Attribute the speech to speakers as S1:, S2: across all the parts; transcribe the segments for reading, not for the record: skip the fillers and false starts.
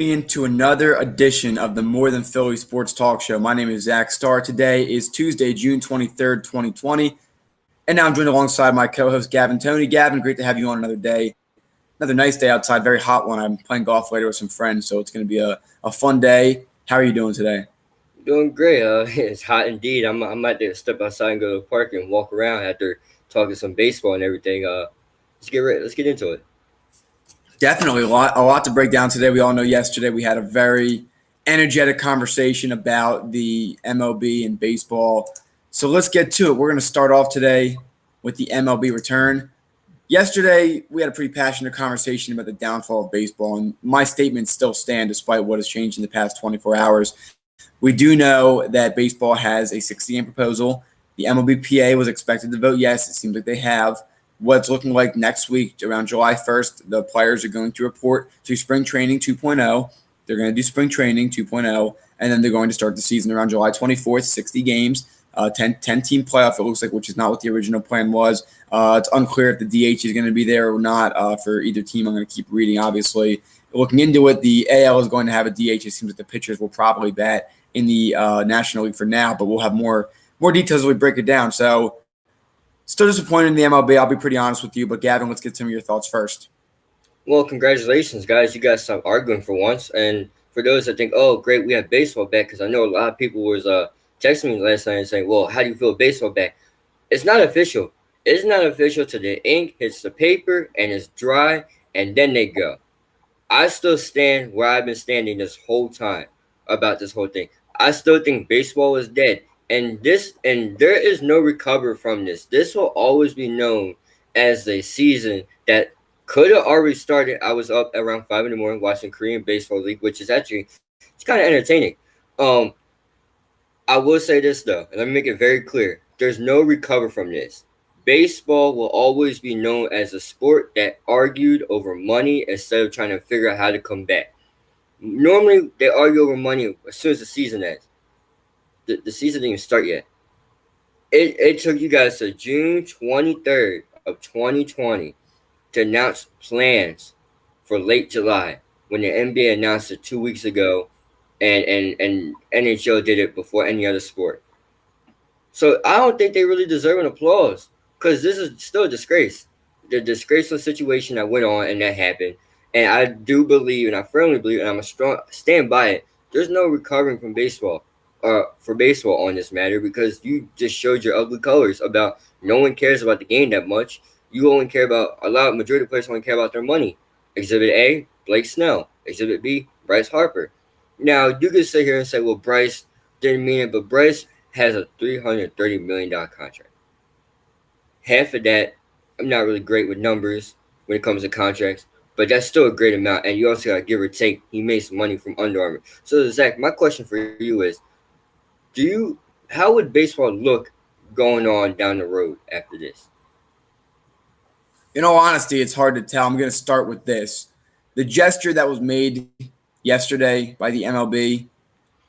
S1: into another edition of the More Than Philly Sports Talk Show. My name is Zach Starr. Today is Tuesday, June 23rd, 2020. And now I'm joined alongside my co-host, Gavin Tony. Gavin, great to have you on another day. Another nice day outside, very hot one. I'm playing golf later with some friends, so it's going to be a fun day. How are you doing today?
S2: Doing great. It's hot indeed. I'm about to step outside and go to the park and walk around after talking some baseball and everything. Let's get ready. Let's get into it.
S1: Definitely a lot to break down today. We all know yesterday we had a very energetic conversation about the MLB and baseball. So let's get to it. We're going to start off today with the MLB return. Yesterday, we had a pretty passionate conversation about the downfall of baseball, and my statements still stand despite what has changed in the past 24 hours. We do know that baseball has a 60-game proposal. The MLBPA was expected to vote yes. It seems like they have. What's looking like next week, around July 1st, the players are going to report to Spring Training 2.0. They're going to do Spring Training 2.0, and then they're going to start the season around July 24th, 60 games, 10-team playoff, it looks like, which is not what the original plan was. It's unclear if the DH is going to be there or not for either team. I'm going to keep reading, obviously. Looking into it, the AL is going to have a DH. It seems like the pitchers will probably bat in the National League for now, but we'll have more details as we break it down. So, still disappointed in the MLB. I'll be pretty honest with you. But, Gavin, let's get some of your thoughts first.
S2: Well, congratulations, guys. You guys stopped arguing for once. And for those that think, oh, great, we have baseball back, because I know a lot of people was texting me last night and saying, well, how do you feel baseball back? It's not official. It's not official till the ink hits the paper and it's dry, and then they go. I still stand where I've been standing this whole time about this whole thing. I still think baseball is dead. And there is no recovery from this. This will always be known as a season that could have already started. I was up around 5 in the morning watching Korean Baseball League, which is actually it's kind of entertaining. Um, I will say this though, and let me make it very clear: there's no recovery from this. Baseball will always be known as a sport that argued over money instead of trying to figure out how to come back. Normally, they argue over money as soon as the season ends. The season didn't even start yet. It took you guys to June 23rd of 2020 to announce plans for late July when the NBA announced it 2 weeks ago, and NHL did it before any other sport. So I don't think they really deserve an applause, because this is still a disgrace. The disgraceful situation that went on and that happened. And I do believe, and I firmly believe, and I'm a strong stand by it. There's no recovering from baseball, for baseball on this matter, because you just showed your ugly colors about no one cares about the game that much. You only care about majority of players only care about their money. Exhibit A, Blake Snell. Exhibit B, Bryce Harper. Now you can sit here and say, well, Bryce didn't mean it, but Bryce has a $330 million contract. Half of that, I'm not really great with numbers when it comes to contracts, but that's still a great amount. And you also got to give or take. He made some money from Under Armour. So Zach, my question for you is, how would baseball look going on down the road after this?
S1: In all honesty, it's hard to tell. I'm going to start with this. The gesture that was made yesterday by the MLB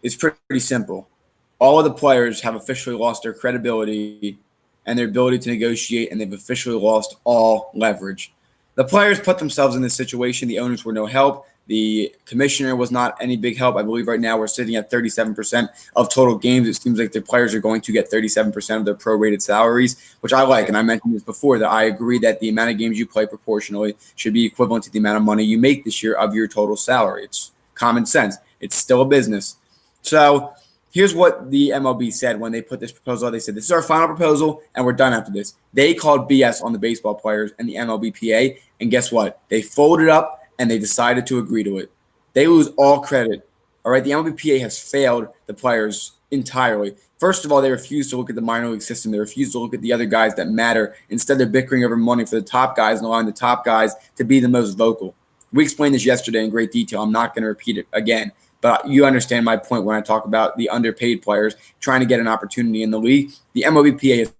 S1: is pretty simple. All of the players have officially lost their credibility and their ability to negotiate, and they've officially lost all leverage. The players put themselves in this situation. The owners were no help. The commissioner was not any big help. I believe right now we're sitting at 37% of total games. It seems like the players are going to get 37% of their prorated salaries, which I like. And I mentioned this before, that I agree that the amount of games you play proportionally should be equivalent to the amount of money you make this year of your total salary. It's common sense. It's still a business. So here's what the MLB said when they put this proposal out. They said, this is our final proposal, and we're done after this. They called BS on the baseball players and the MLBPA, and guess what? They folded up, and they decided to agree to it. They lose all credit. All right, the MLBPA has failed the players entirely. First of all, they refuse to look at the minor league system. They refuse to look at the other guys that matter. Instead, they're bickering over money for the top guys and allowing the top guys to be the most vocal. We explained this yesterday in great detail. I'm not going to repeat it again. But you understand my point when I talk about the underpaid players trying to get an opportunity in the league. The MLBPA has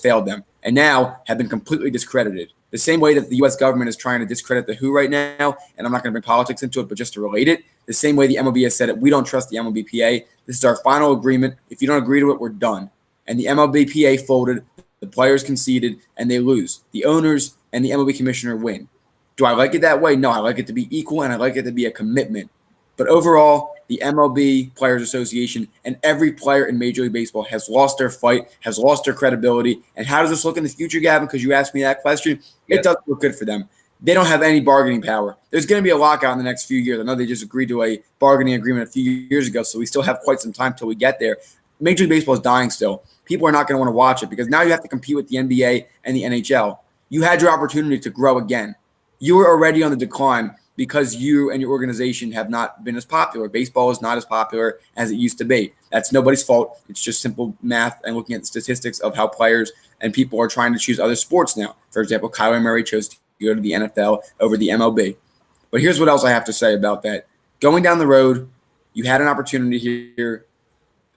S1: failed them and now have been completely discredited. The same way that the U.S. government is trying to discredit the WHO right now, and I'm not going to bring politics into it, but just to relate it, the same way the MLB has said it, we don't trust the MLBPA. This is our final agreement. If you don't agree to it, we're done. And the MLBPA folded, the players conceded, and they lose. The owners and the MLB commissioner win. Do I like it that way? No, I like it to be equal, and I like it to be a commitment. But overall, the MLB Players Association and every player in Major League Baseball has lost their fight, has lost their credibility. And how does this look in the future, Gavin? Because you asked me that question.
S2: Yep.
S1: It doesn't look good for them. They don't have any bargaining power. There's going to be a lockout in the next few years. I know they just agreed to a bargaining agreement a few years ago, so we still have quite some time till we get there. Major League Baseball is dying still. People are not going to want to watch it because now you have to compete with the NBA and the NHL. You had your opportunity to grow again. You were already on the decline because you and your organization have not been as popular. Baseball is not as popular as it used to be. That's nobody's fault. It's just simple math and looking at the statistics of how players and people are trying to choose other sports now. For example, Kyler Murray chose to go to the NFL over the MLB. But here's what else I have to say about that. Going down the road, you had an opportunity here,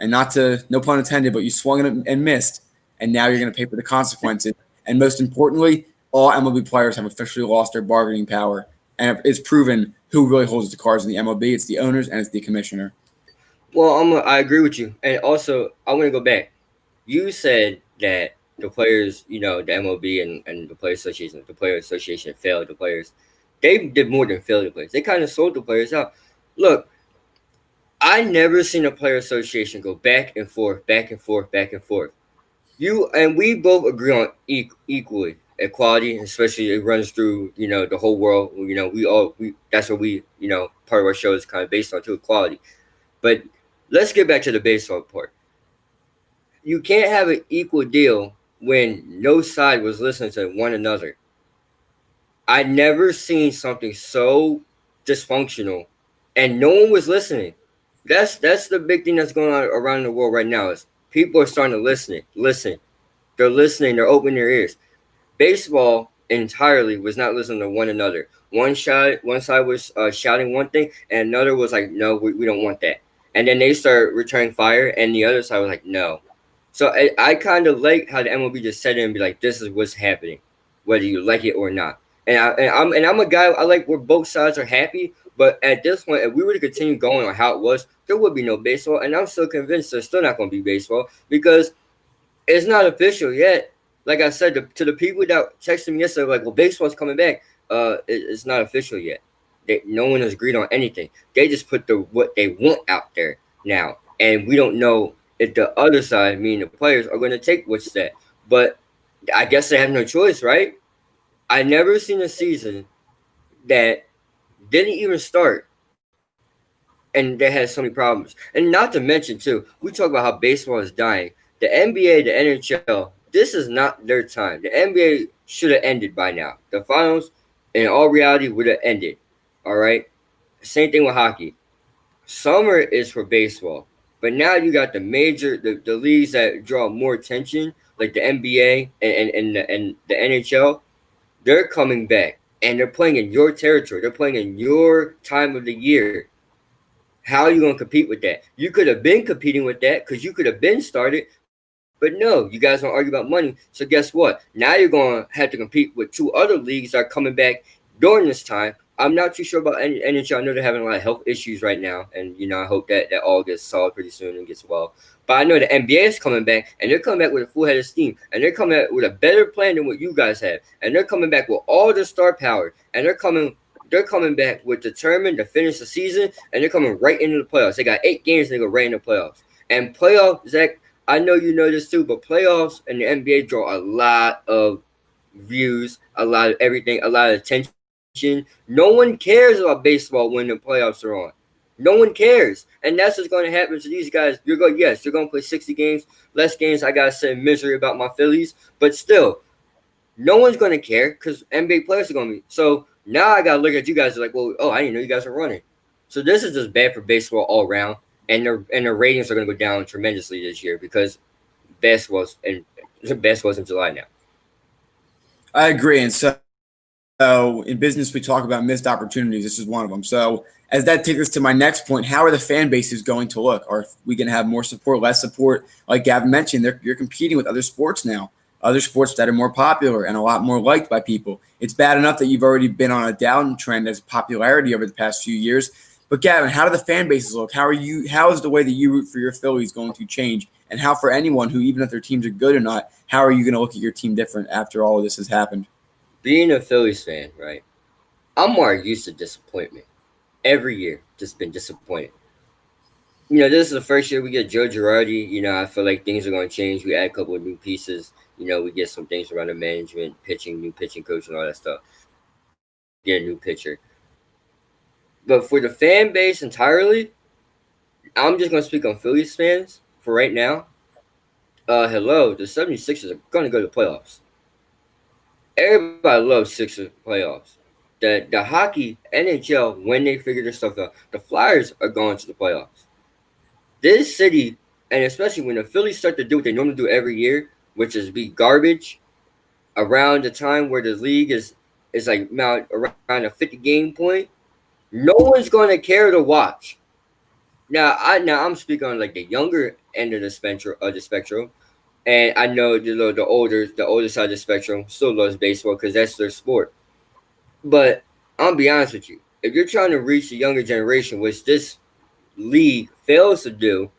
S1: and not to, no pun intended, but you swung and missed, and now you're going to pay for the consequences. And most importantly, all MLB players have officially lost their bargaining power, and it's proven who really holds the cards in the MLB. It's the owners and it's the commissioner.
S2: Well, I agree with you. And also, I want to go back. You said that the players, the MLB and the Players Association failed the players. They did more than fail the players. They kind of sold the players out. Look, I never seen a player association go back and forth, back and forth, back and forth. You and we both agree on equally equality, especially it runs through the whole world. We that's what part of our show is kind of based on too, equality. But let's get back to the baseball part. You can't have an equal deal when no side was listening to one another. I never seen something so dysfunctional, and no one was listening. That's the big thing that's going on around the world right now is people are starting to listen. They're listening. They're opening their ears. Baseball entirely was not listening to one another. One side was shouting one thing, and another was like, "No, we don't want that." And then they started returning fire, and the other side was like, "No." So I kind of like how the MLB just set in and be like, "This is what's happening, whether you like it or not." And I'm a guy. I like where both sides are happy. But at this point, if we were to continue going on how it was, there would be no baseball. And I'm still convinced there's still not going to be baseball because it's not official yet. Like I said, to the people that texted me yesterday, like, well, baseball's coming back. It's not official yet. No one has agreed on anything. They just put what they want out there now. And we don't know if the other side, meaning the players, are going to take what's that. But I guess they have no choice, right? I never seen a season that didn't even start and they had so many problems. And not to mention, too, we talk about how baseball is dying. The NBA, the NHL, this is not their time. The NBA should have ended by now. The finals, in all reality, would have ended. All right? Same thing with hockey. Summer is for baseball. But now you got the leagues that draw more attention, like the NBA and the NHL. They're coming back, and they're playing in your territory. They're playing in your time of the year. How are you going to compete with that? You could have been competing with that because you could have been started, but no, you guys don't argue about money. So guess what? Now you're going to have to compete with two other leagues that are coming back during this time. I'm not too sure about NHL. I know they're having a lot of health issues right now, and I hope that all gets solved pretty soon and gets well. But I know the NBA is coming back, and they're coming back with a full head of steam, and they're coming back with a better plan than what you guys have, and they're coming back with all their star power, and they're coming back with determined to finish the season, and they're coming right into the playoffs. They got 8 games, and they go right into the playoffs. And playoffs, Zach, I know you know this too, but playoffs and the NBA draw a lot of views, a lot of everything, a lot of attention. No one cares about baseball when the playoffs are on. No one cares. And that's what's going to happen to these guys. You're going to play 60 games, less games. I got to say misery about my Phillies. But still, no one's going to care because NBA players are going to be. So now I got to look at you guys like, well, I didn't know you guys were running. So this is just bad for baseball all around. And their ratings are going to go down tremendously this year because basketball's in July now.
S1: I agree. And so in business, we talk about missed opportunities. This is one of them. So as that takes us to my next point, how are the fan bases going to look? Are we going to have more support, less support? Like Gavin mentioned, you're competing with other sports now, other sports that are more popular and a lot more liked by people. It's bad enough that you've already been on a downtrend as popularity over the past few years. But Gavin, how do the fan bases look? How is the way that you root for your Phillies going to change? And how for anyone who, even if their teams are good or not, how are you going to look at your team different after all of this has happened?
S2: Being a Phillies fan, right, I'm more used to disappointment. every year. Just been disappointed. This is the first year we get Joe Girardi. I feel like things are going to change. We add a couple of new pieces. We get some things around the management, pitching, new pitching coach, and all that stuff. Get a new pitcher. But for the fan base entirely, I'm just going to speak on Phillies fans for right now. Hello, the 76ers are going to go to the playoffs. Everybody loves Sixers playoffs. The hockey, NHL, when they figure this stuff out, the Flyers are going to the playoffs. This city, and especially when the Phillies start to do what they normally do every year, which is be garbage around the time where the league is like around a 50 game point, no one's going to care to watch. Now I'm speaking on like the younger end of the spectrum, and I know the older side of the spectrum still loves baseball because that's their sport. But I'll be honest with you, if you're trying to reach the younger generation, which this league fails to do,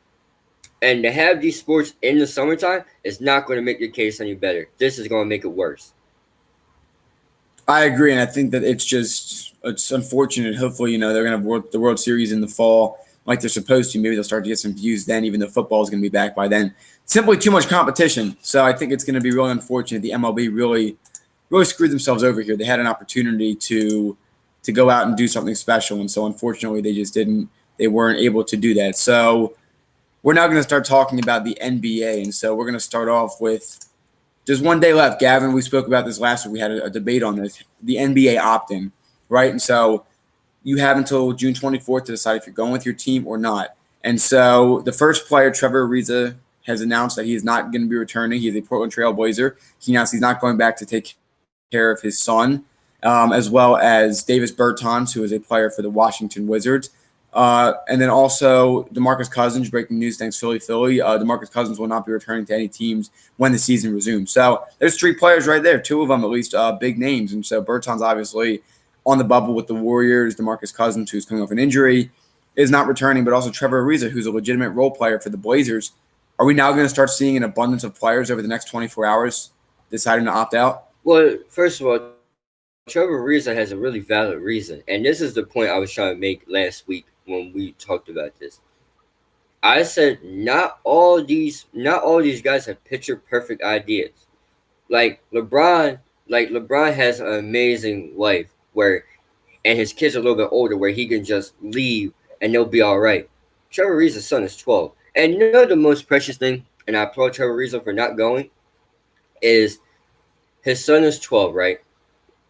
S2: and to have these sports in the summertime is not going to make your case any better. This is going to make it worse.
S1: I agree, and I think that it's unfortunate. Hopefully, they're going to have the World Series in the fall like they're supposed to. Maybe they'll start to get some views then, even though football is going to be back by then. Simply too much competition. So I think it's going to be really unfortunate. The MLB really screwed themselves over here. They had an opportunity to go out and do something special, and so unfortunately they just didn't. They weren't able to do that. So we're now going to start talking about the NBA, and so we're going to start off with there's 1 day left. Gavin, we spoke about this last week. We had a debate on this. The NBA opt-in, right? And so you have until June 24th to decide if you're going with your team or not. And so the first player, Trevor Ariza, has announced that he is not going to be returning. He is a Portland Trail Blazer. He announced he's not going back to take care of his son, as well as Davis Bertans, who is a player for the Washington Wizards. And then also DeMarcus Cousins, breaking news, thanks Philly. DeMarcus Cousins will not be returning to any teams when the season resumes. So there's 3 players right there, 2 of them at least big names. And so Bertans obviously on the bubble with the Warriors. DeMarcus Cousins, who's coming off an injury, is not returning, but also Trevor Ariza, who's a legitimate role player for the Blazers. Are we now going to start seeing an abundance of players over the next 24 hours deciding to opt out?
S2: Well, first of all, Trevor Ariza has a really valid reason, and this is the point I was trying to make last week when we talked about this. I said not all these guys have picture perfect ideas. Like LeBron has an amazing life and his kids are a little bit older where he can just leave and they'll be all right. Trevor Ariza's son is 12. And the most precious thing, and I applaud Trevor Ariza for not going, is his son is 12, right?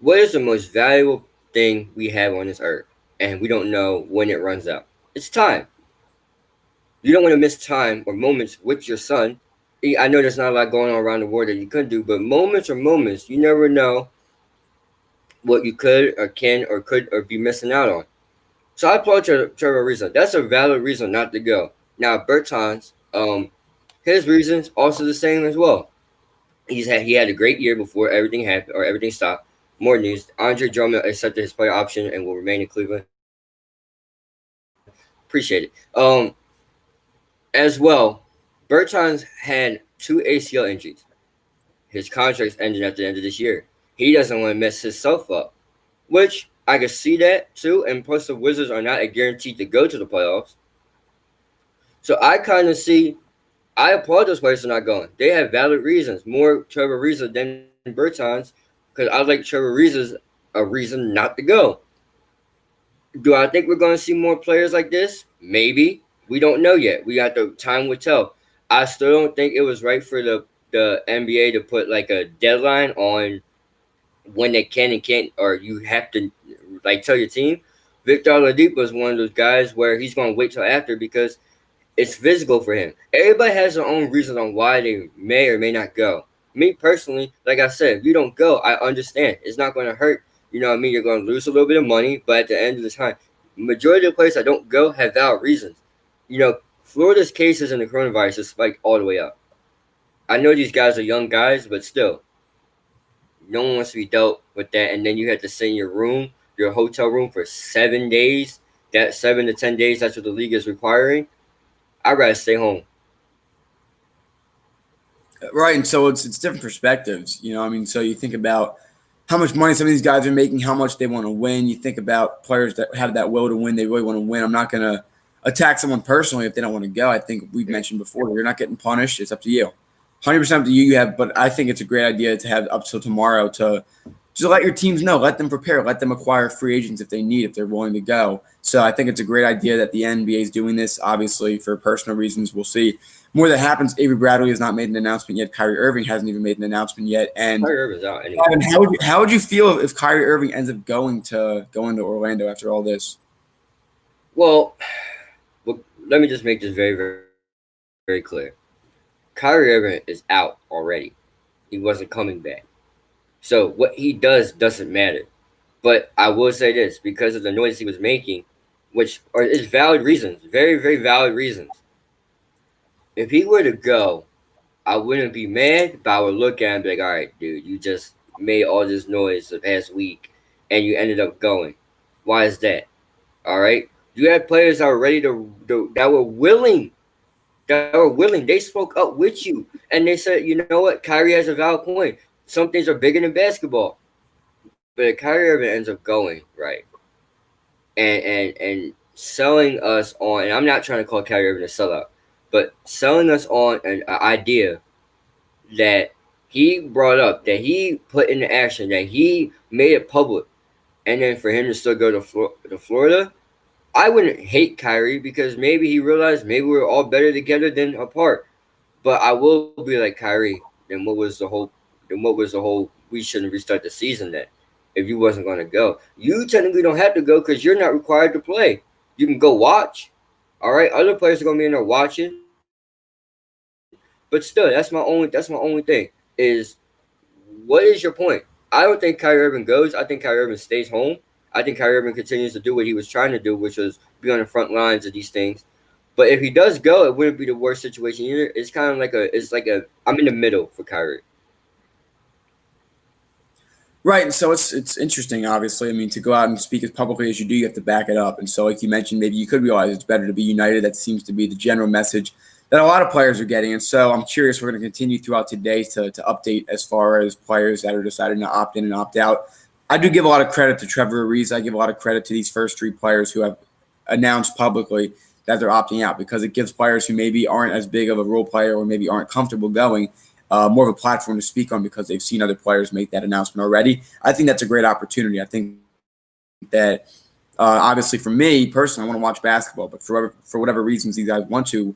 S2: What is the most valuable thing we have on this earth? And we don't know when it runs out. It's time. You don't want to miss time or moments with your son. I know there's not a lot going on around the world that you couldn't do, but moments are moments. You never know what you could or can or could or be missing out on. So I applaud Trevor Ariza. That's a valid reason not to go. Now Bertans, his reasons also the same as well. He had a great year before everything happened or everything stopped. More news: Andre Drummond accepted his player option and will remain in Cleveland. Appreciate it. As well, Bertans had 2 ACL injuries. His contract's ending at the end of this year. He doesn't want to mess himself up, which I can see that too. And plus, the Wizards are not guaranteed to go to the playoffs. So I kind of see. I applaud those players for not going. They have valid reasons. More Trevor Ariza than Bertans, because I like Trevor Ariza's a reason not to go. Do I think we're going to see more players like this? Maybe. We don't know yet. We got the time will tell. I still don't think it was right for the NBA to put like a deadline on when they can and can't, or you have to like tell your team. Victor Oladipo is one of those guys where he's going to wait till after because it's physical for him. Everybody has their own reasons on why they may or may not go. Me personally, like I said, if you don't go, I understand. It's not going to hurt. You know what I mean? You're going to lose a little bit of money, but at the end of the time, majority of the players that don't go have valid reasons. Florida's cases in the coronavirus is spiked all the way up. I know these guys are young guys, but still, no one wants to be dealt with that. And then you have to sit in your hotel room for 7 days. That 7 to 10 days, that's what the league is requiring. I'd rather stay home.
S1: Right, and so it's different perspectives. So you think about how much money some of these guys are making, how much they want to win. You think about players that have that will to win, they really want to win. I'm not going to attack someone personally if they don't want to go. I think we've mentioned before, you're not getting punished. It's up to you. 100% up to you. You have, but I think it's a great idea to have up till tomorrow to just let your teams know, let them prepare, let them acquire free agents if they need, if they're willing to go. So I think it's a great idea that the NBA is doing this. Obviously, for personal reasons, we'll see more that happens. Avery Bradley has not made an announcement yet. Kyrie Irving hasn't even made an announcement yet. And
S2: Kyrie Irving's out anyway.
S1: Evan, how would you feel if Kyrie Irving ends up going to Orlando after all this?
S2: Well, let me just make this very, very, very clear. Kyrie Irving is out already. He wasn't coming back. So what he does doesn't matter. But I will say this, because of the noise he was making, which is valid reasons, very, very valid reasons. If he were to go, I wouldn't be mad, but I would look at him and be like, all right, dude, you just made all this noise the past week and you ended up going. Why is that? All right. You had players that were ready that were willing. They spoke up with you and they said, you know what? Kyrie has a valid point. Some things are bigger than basketball. But if Kyrie Irving ends up going, right, and selling us on, and I'm not trying to call Kyrie Irving a sellout, but selling us on an idea that he brought up, that he put into action, that he made it public, and then for him to still go to Florida, I wouldn't hate Kyrie because maybe he realized maybe we're all better together than apart. But I will be like, Kyrie, then what was the whole? We shouldn't restart the season then. If you wasn't going to go, you technically don't have to go because you're not required to play. You can go watch. All right, other players are going to be in there watching. But still, that's my only thing is, what is your point? I don't think Kyrie Irving goes. I think Kyrie Irving stays home. I think Kyrie Irving continues to do what he was trying to do, which was be on the front lines of these things. But if he does go, it wouldn't be the worst situation either. It's kind of like I'm in the middle for Kyrie.
S1: Right. So it's interesting, obviously. I mean, to go out and speak as publicly as you do, you have to back it up. And so, like you mentioned, maybe you could realize it's better to be united. That seems to be the general message that a lot of players are getting. And so I'm curious, we're going to continue throughout today to update as far as players that are deciding to opt in and opt out. I do give a lot of credit to Trevor Ariza. I give a lot of credit to these first three players who have announced publicly that they're opting out because it gives players who maybe aren't as big of a role player or maybe aren't comfortable going more of a platform to speak on because they've seen other players make that announcement already. I think that's a great opportunity. I think that obviously for me personally, I want to watch basketball, but for whatever reasons these guys want to,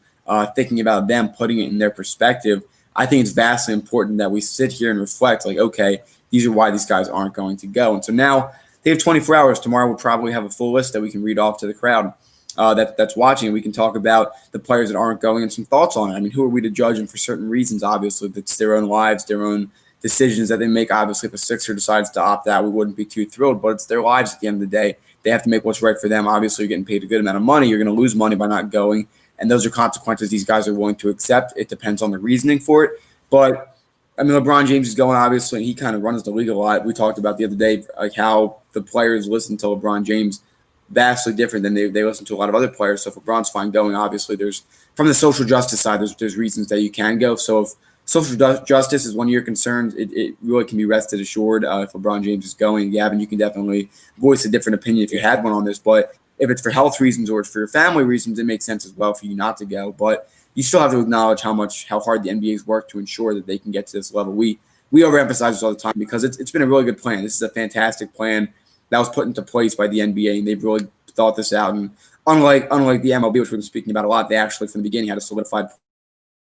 S1: thinking about them, putting it in their perspective, I think it's vastly important that we sit here and reflect like, okay, these are why these guys aren't going to go. And so now they have 24 hours. Tomorrow we'll probably have a full list that we can read off to the crowd that's watching. We can talk about the players that aren't going and some thoughts on it. I mean, who are we to judge them for certain reasons? Obviously, it's their own lives, their own decisions that they make. Obviously, if a Sixer decides to opt out, we wouldn't be too thrilled, but it's their lives at the end of the day. They have to make what's right for them. Obviously, you're getting paid a good amount of money. You're going to lose money by not going, and those are consequences these guys are willing to accept. It depends on the reasoning for it. But, I mean, LeBron James is going, obviously, and he kind of runs the league a lot. We talked about the other day like how the players listen to LeBron James vastly different than they listen to a lot of other players. So if LeBron's fine going, obviously there's from the social justice side, there's reasons that you can go. So if social justice is one of your concerns, it really can be rested assured if LeBron James is going. Gavin, you can definitely voice a different opinion if you had one on this. But if it's for health reasons or it's for your family reasons, it makes sense as well for you not to go. But you still have to acknowledge how hard the NBA's worked to ensure that they can get to this level. We overemphasize this all the time because it's been a really good plan. This is a fantastic plan that was put into place by the NBA, and they've really thought this out. And unlike the MLB, which we've been speaking about a lot, they actually from the beginning had a solidified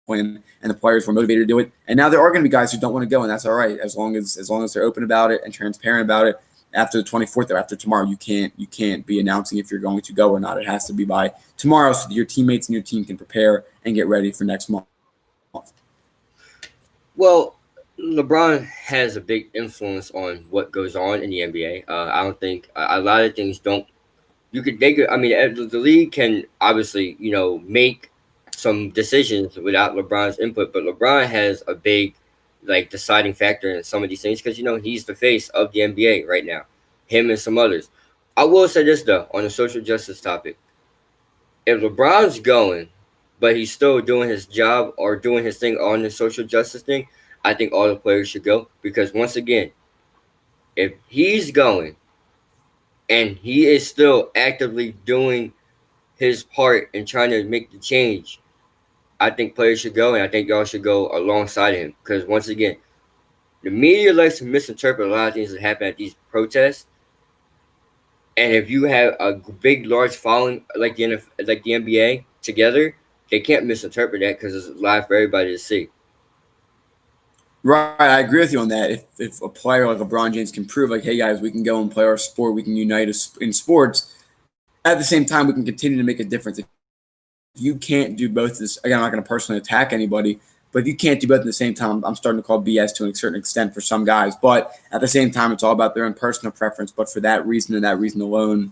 S1: plan, and the players were motivated to do it. And now there are going to be guys who don't want to go, and that's all right as long as they're open about it and transparent about it. After the 24th or after tomorrow, you can't be announcing if you're going to go or not. It has to be by tomorrow so that your teammates and your team can prepare and get ready for next month.
S2: Well, LeBron has a big influence on what goes on in the NBA. I don't think a lot of things don't. I mean, the league can obviously, make some decisions without LeBron's input, but LeBron has a big, deciding factor in some of these things because he's the face of the NBA right now. Him and some others. I will say this though on the social justice topic: if LeBron's going, but he's still doing his job or doing his thing on the social justice thing, I think all the players should go because once again, If he's going and he is still actively doing his part in trying to make the change, I think players should go, and I think y'all should go alongside him. Because once again, the media likes to misinterpret a lot of things that happen at these protests. And if you have a big, large following like like the NBA together, they can't misinterpret that because it's live for everybody to see.
S1: Right, I agree with you on that. If a player like LeBron James can prove, like, hey guys, we can go and play our sport, we can unite us in sports. At the same time, we can continue to make a difference. If you can't do both this, again, I'm not going to personally attack anybody, but if you can't do both at the same time, I'm starting to call BS to a certain extent for some guys. But at the same time, it's all about their own personal preference. But for that reason and that reason alone,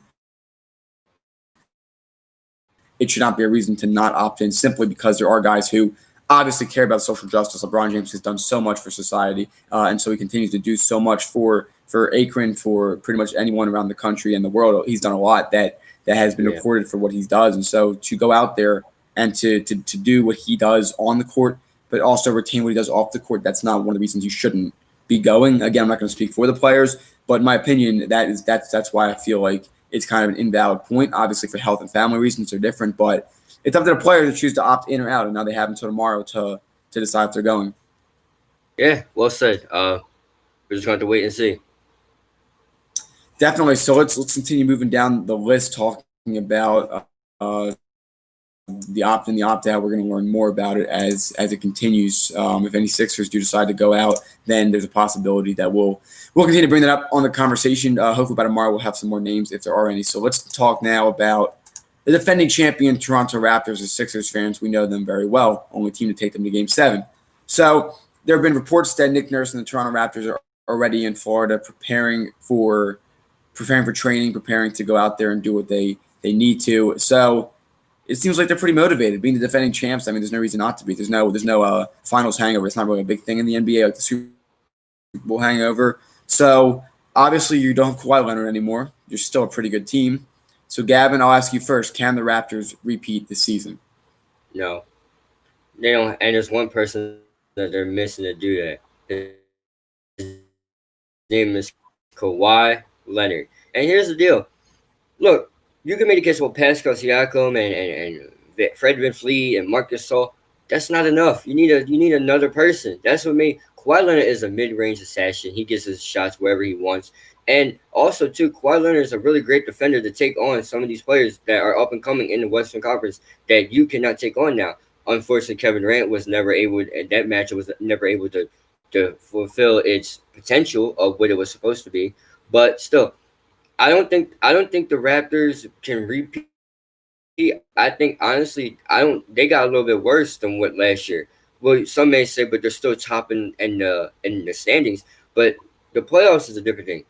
S1: it should not be a reason to not opt in simply because there are guys who obviously care about social justice. LeBron James has done so much for society, and so he continues to do so much for Akron, for pretty much anyone around the country and the world. He's done a lot that has been recorded for what he does, and so to go out there and to do what he does on the court, but also retain what he does off the court, that's not one of the reasons you shouldn't be going. Again, I'm not going to speak for the players, but in my opinion, that's why I feel like it's kind of an invalid point. Obviously, for health and family reasons, they're different, but it's up to the player to choose to opt in or out. And now they have until tomorrow to decide if they're going.
S2: Yeah, well said. We're just going to have to wait and see.
S1: Definitely. So let's continue moving down the list, talking about the opt in, the opt out. We're going to learn more about it as it continues. If any Sixers do decide to go out, then there's a possibility that we'll continue to bring that up on the conversation. Hopefully by tomorrow we'll have some more names if there are any. So let's talk now about the defending champion Toronto Raptors. As Sixers fans, we know them very well. Only team to take them to Game 7. So there have been reports that Nick Nurse and the Toronto Raptors are already in Florida preparing for training, preparing to go out there and do what they need to. So it seems like they're pretty motivated. Being the defending champs, I mean, there's no reason not to be. There's no finals hangover. It's not really a big thing in the NBA, like the Super Bowl hangover. So obviously you don't have Kawhi Leonard anymore. You're still a pretty good team. So Gavin, I'll ask you first: can the Raptors repeat this season?
S2: No, they don't. And there's one person that they're missing to do that. His name is Kawhi Leonard. And here's the deal. Look, you can make a case about Pascal Siakam and Fred VanVleet and Marc Gasol. That's not enough. You need another person. That's what made Kawhi Leonard is a mid-range assassin. He gets his shots wherever he wants. And also, too, Kawhi Leonard is a really great defender to take on some of these players that are up and coming in the Western Conference that you cannot take on now. Unfortunately, Kevin Durant was never able, and that matchup was never able to fulfill its potential of what it was supposed to be. But still, I don't think the Raptors can repeat. I think honestly, they got a little bit worse than what last year. Well, some may say, but they're still top in the standings. But the playoffs is a different thing.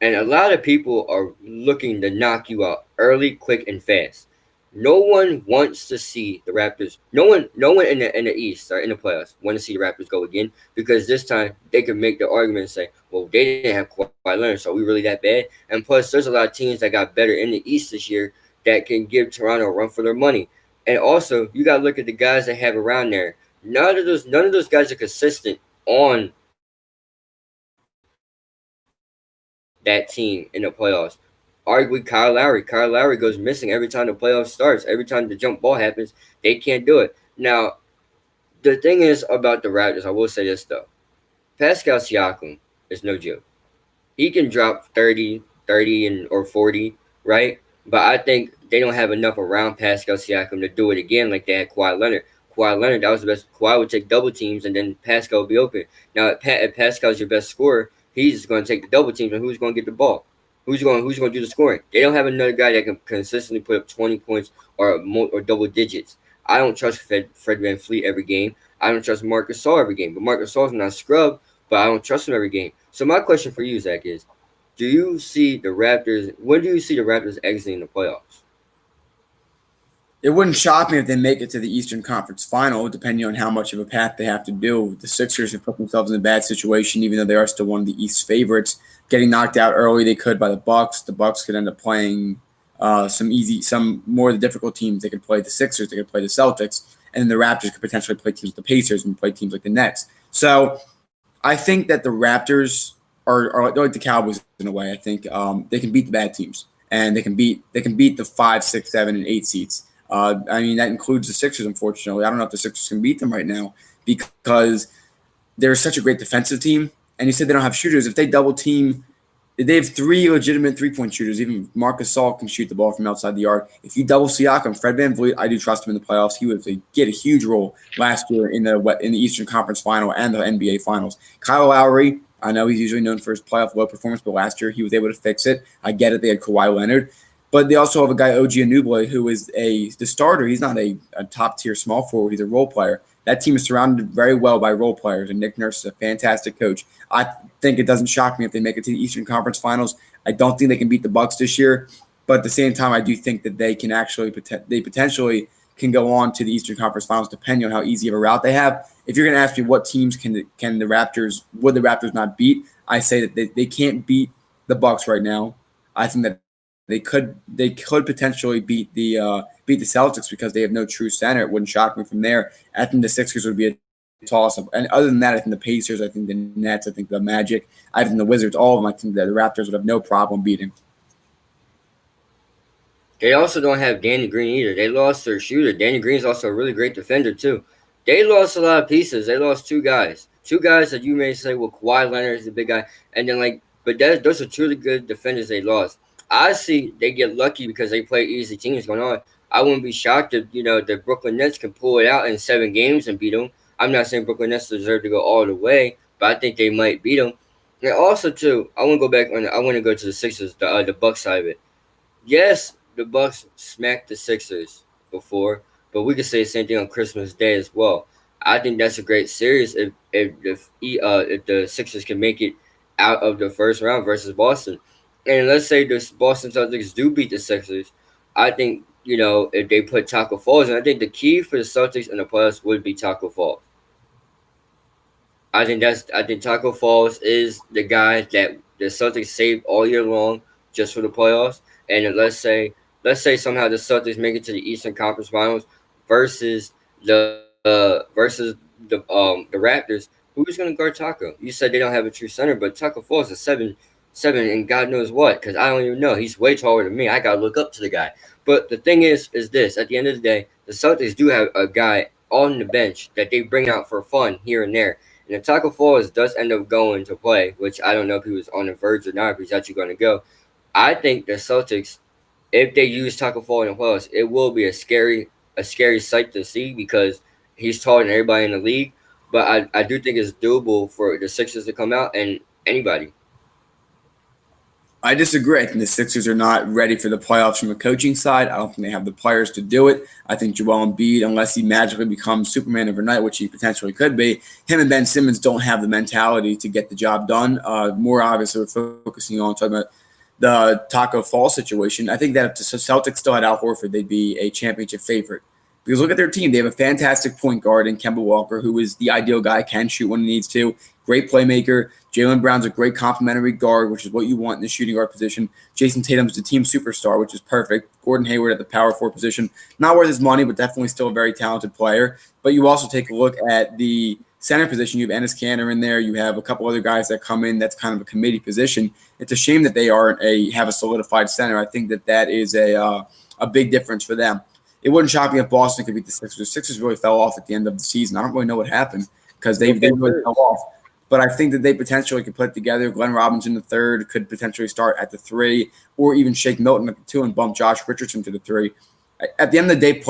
S2: And a lot of people are looking to knock you out early, quick, and fast. No one wants to see the Raptors. No one in the East or in the playoffs want to see the Raptors go again, because this time they could make the argument and say, well, they didn't have Kawhi Leonard, so we really that bad. And plus, there's a lot of teams that got better in the East this year that can give Toronto a run for their money. And also, you got to look at the guys that have around there. None of those guys are consistent on that team in the playoffs. Arguably, Kyle Lowry. Kyle Lowry goes missing every time the playoff starts. Every time the jump ball happens, they can't do it. Now, the thing is about the Raptors, I will say this, though. Pascal Siakam is no joke. He can drop 30 or 40, right? But I think they don't have enough around Pascal Siakam to do it again like they had Kawhi Leonard. Kawhi Leonard, that was the best. Kawhi would take double teams, and then Pascal would be open. Now, if Pascal's your best scorer, he's going to take the double teams, and who's going to get the ball? Who's going to do the scoring? They don't have another guy that can consistently put up 20 points or double digits. I don't trust Fred VanVleet every game. I don't trust Marc Gasol every game. But Marc Gasol's not a scrub, but I don't trust him every game. So my question for you, Zach, is when do you see the Raptors exiting the playoffs?
S1: It wouldn't shock me if they make it to the Eastern Conference Final, depending on how much of a path they have to do. The Sixers have put themselves in a bad situation, even though they are still one of the East favorites. Getting knocked out early, they could by the Bucks. The Bucks could end up playing some more of the difficult teams. They could play the Sixers, they could play the Celtics, and then the Raptors could potentially play teams like the Pacers and play teams like the Nets. So I think that the Raptors they're like the Cowboys in a way. I think they can beat the bad teams, and they can beat the 5, 6, 7, and 8 seeds. I mean, that includes the Sixers. Unfortunately, I don't know if the Sixers can beat them right now because they're such a great defensive team. And you said they don't have shooters. If they double team, they have 3 legitimate 3-point shooters. Even Marcus Gasol can shoot the ball from outside the arc. If you double Siakam, Fred VanVleet, I do trust him in the playoffs. He would get a huge role last year in the Eastern Conference Final and the NBA Finals. Kyle Lowry, I know he's usually known for his playoff low performance, but last year he was able to fix it. I get it. They had Kawhi Leonard. But they also have a guy, OG Anunoby, who is the starter. He's not a top-tier small forward. He's a role player. That team is surrounded very well by role players, and Nick Nurse is a fantastic coach. I think it doesn't shock me if they make it to the Eastern Conference Finals. I don't think they can beat the Bucks this year, but at the same time, I do think that they can potentially can go on to the Eastern Conference Finals depending on how easy of a route they have. If you're going to ask me what teams would the Raptors not beat, I say that they can't beat the Bucks right now. I think that they could potentially beat the Celtics because they have no true center. It wouldn't shock me from there. I think the Sixers would be a toss-up. And other than that, I think the Pacers, I think the Nets, I think the Magic, I think the Wizards, all of them, I think that the Raptors would have no problem beating.
S2: They also don't have Danny Green either. They lost their shooter. Danny Green's also a really great defender too. They lost a lot of pieces. They lost 2 guys. 2 guys that you may say, well, Kawhi Leonard is the big guy. And then those are truly good defenders they lost. I see they get lucky because they play easy teams going on. I wouldn't be shocked if, the Brooklyn Nets can pull it out in 7 games and beat them. I'm not saying Brooklyn Nets deserve to go all the way, but I think they might beat them. And also, too, I want to go to the Sixers, the Bucks side of it. Yes, the Bucks smacked the Sixers before, but we could say the same thing on Christmas Day as well. I think that's a great series if the Sixers can make it out of the first round versus Boston. And let's say the Boston Celtics do beat the Sixers. I think, if they put Taco Falls, and I think the key for the Celtics in the playoffs would be Taco Falls. I think Taco Falls is the guy that the Celtics saved all year long just for the playoffs. And let's say somehow the Celtics make it to the Eastern Conference Finals versus the Raptors. Who's going to guard Taco? You said they don't have a true center, but Taco Falls is 7 and God knows what, because I don't even know. He's way taller than me. I got to look up to the guy. But the thing is this. At the end of the day, the Celtics do have a guy on the bench that they bring out for fun here and there. And if Taco Falls does end up going to play, which I don't know if he was on the verge or not, if he's actually going to go, I think the Celtics, if they use Taco Fall in the playoffs, it will be a scary sight to see because he's taller than everybody in the league. But I do think it's doable for the Sixers to come out and anybody.
S1: I disagree. I think the Sixers are not ready for the playoffs from a coaching side. I don't think they have the players to do it. I think Joel Embiid, unless he magically becomes Superman overnight, which he potentially could be, him and Ben Simmons don't have the mentality to get the job done. More obviously, we're focusing on talking about the Taco Fall situation. I think that if the Celtics still had Al Horford, they'd be a championship favorite. Because look at their team. They have a fantastic point guard in Kemba Walker, who is the ideal guy, can shoot when he needs to. Great playmaker. Jaylen Brown's a great complementary guard, which is what you want in the shooting guard position. Jason Tatum's the team superstar, which is perfect. Gordon Hayward at the power forward position. Not worth his money, but definitely still a very talented player. But you also take a look at the center position. You have Enes Kanter in there. You have a couple other guys that come in. That's kind of a committee position. It's a shame that they have a solidified center. I think that is a big difference for them. It wouldn't shock me if Boston could beat the Sixers. The Sixers really fell off at the end of the season. I don't really know what happened because they really fell off. But I think that they potentially could put it together. Glenn Robinson, the third, could potentially start at the 3, or even Shake Milton at the 2 and bump Josh Richardson to the 3. At the end of the day,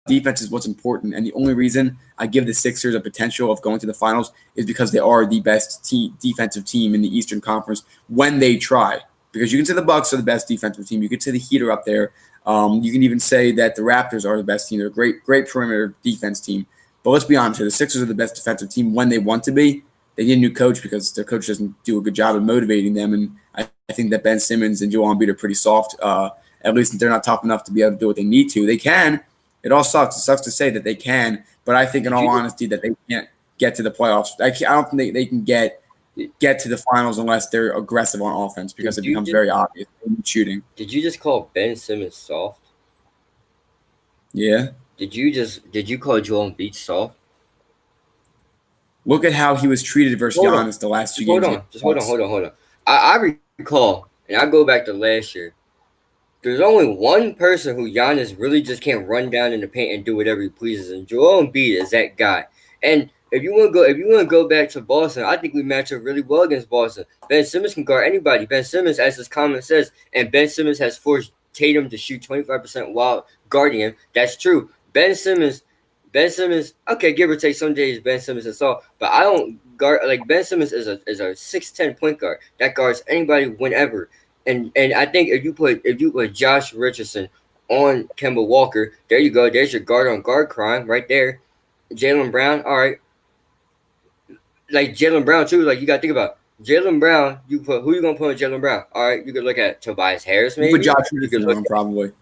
S1: defense is what's important. And the only reason I give the Sixers a potential of going to the finals is because they are the best defensive team in the Eastern Conference when they try. Because you can say the Bucks are the best defensive team. You could say the Heat are up there. You can even say that the Raptors are the best team. They're a great perimeter defense team. But let's be honest here. The Sixers are the best defensive team when they want to be. They need a new coach because their coach doesn't do a good job of motivating them. And I think that Ben Simmons and Joel Embiid are pretty soft. At least they're not tough enough to be able to do what they need to. They can. It all sucks. It sucks to say that they can. But I think in all honesty that they can't get to the playoffs. I don't think they can get to the finals unless they're aggressive on offense because it becomes very obvious shooting.
S2: Did you just call Ben Simmons soft?
S1: Yeah.
S2: Did you call Joel Embiid soft?
S1: Look at how he was treated versus
S2: Hold on.
S1: Giannis the last two
S2: Just hold
S1: games
S2: on.
S1: against
S2: Just
S1: the Bucks.
S2: hold on. I recall, and I go back to last year. There's only one person who Giannis really just can't run down in the paint and do whatever he pleases, and Joel Embiid is that guy. And if you want to go back to Boston, I think we match up really well against Boston. Ben Simmons can guard anybody. Ben Simmons, as his comment says, and Ben Simmons has forced Tatum to shoot 25% while guarding him. That's true. Ben Simmons, okay, give or take some days Ben Simmons is all, but I don't guard like Ben Simmons is a 6'10" point guard that guards anybody whenever. And I think if you put Josh Richardson on Kemba Walker, there you go. There's your guard on guard crime right there. Jaylen Brown, all right. Like Jaylen Brown too. Like you gotta think about Jaylen Brown. You put who you gonna put on Jaylen Brown? All right, you could look at Tobias Harris
S1: You
S2: maybe.
S1: put Josh
S2: You could
S1: Richardson
S2: look
S1: on probably.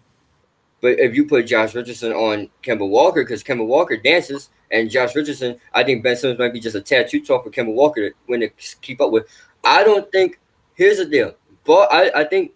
S2: But if you put Josh Richardson on Kemba Walker, because Kemba Walker dances, and Josh Richardson, I think Ben Simmons might be just a tad too tall for Kemba Walker to keep up with. I don't think. Here's the deal, but I think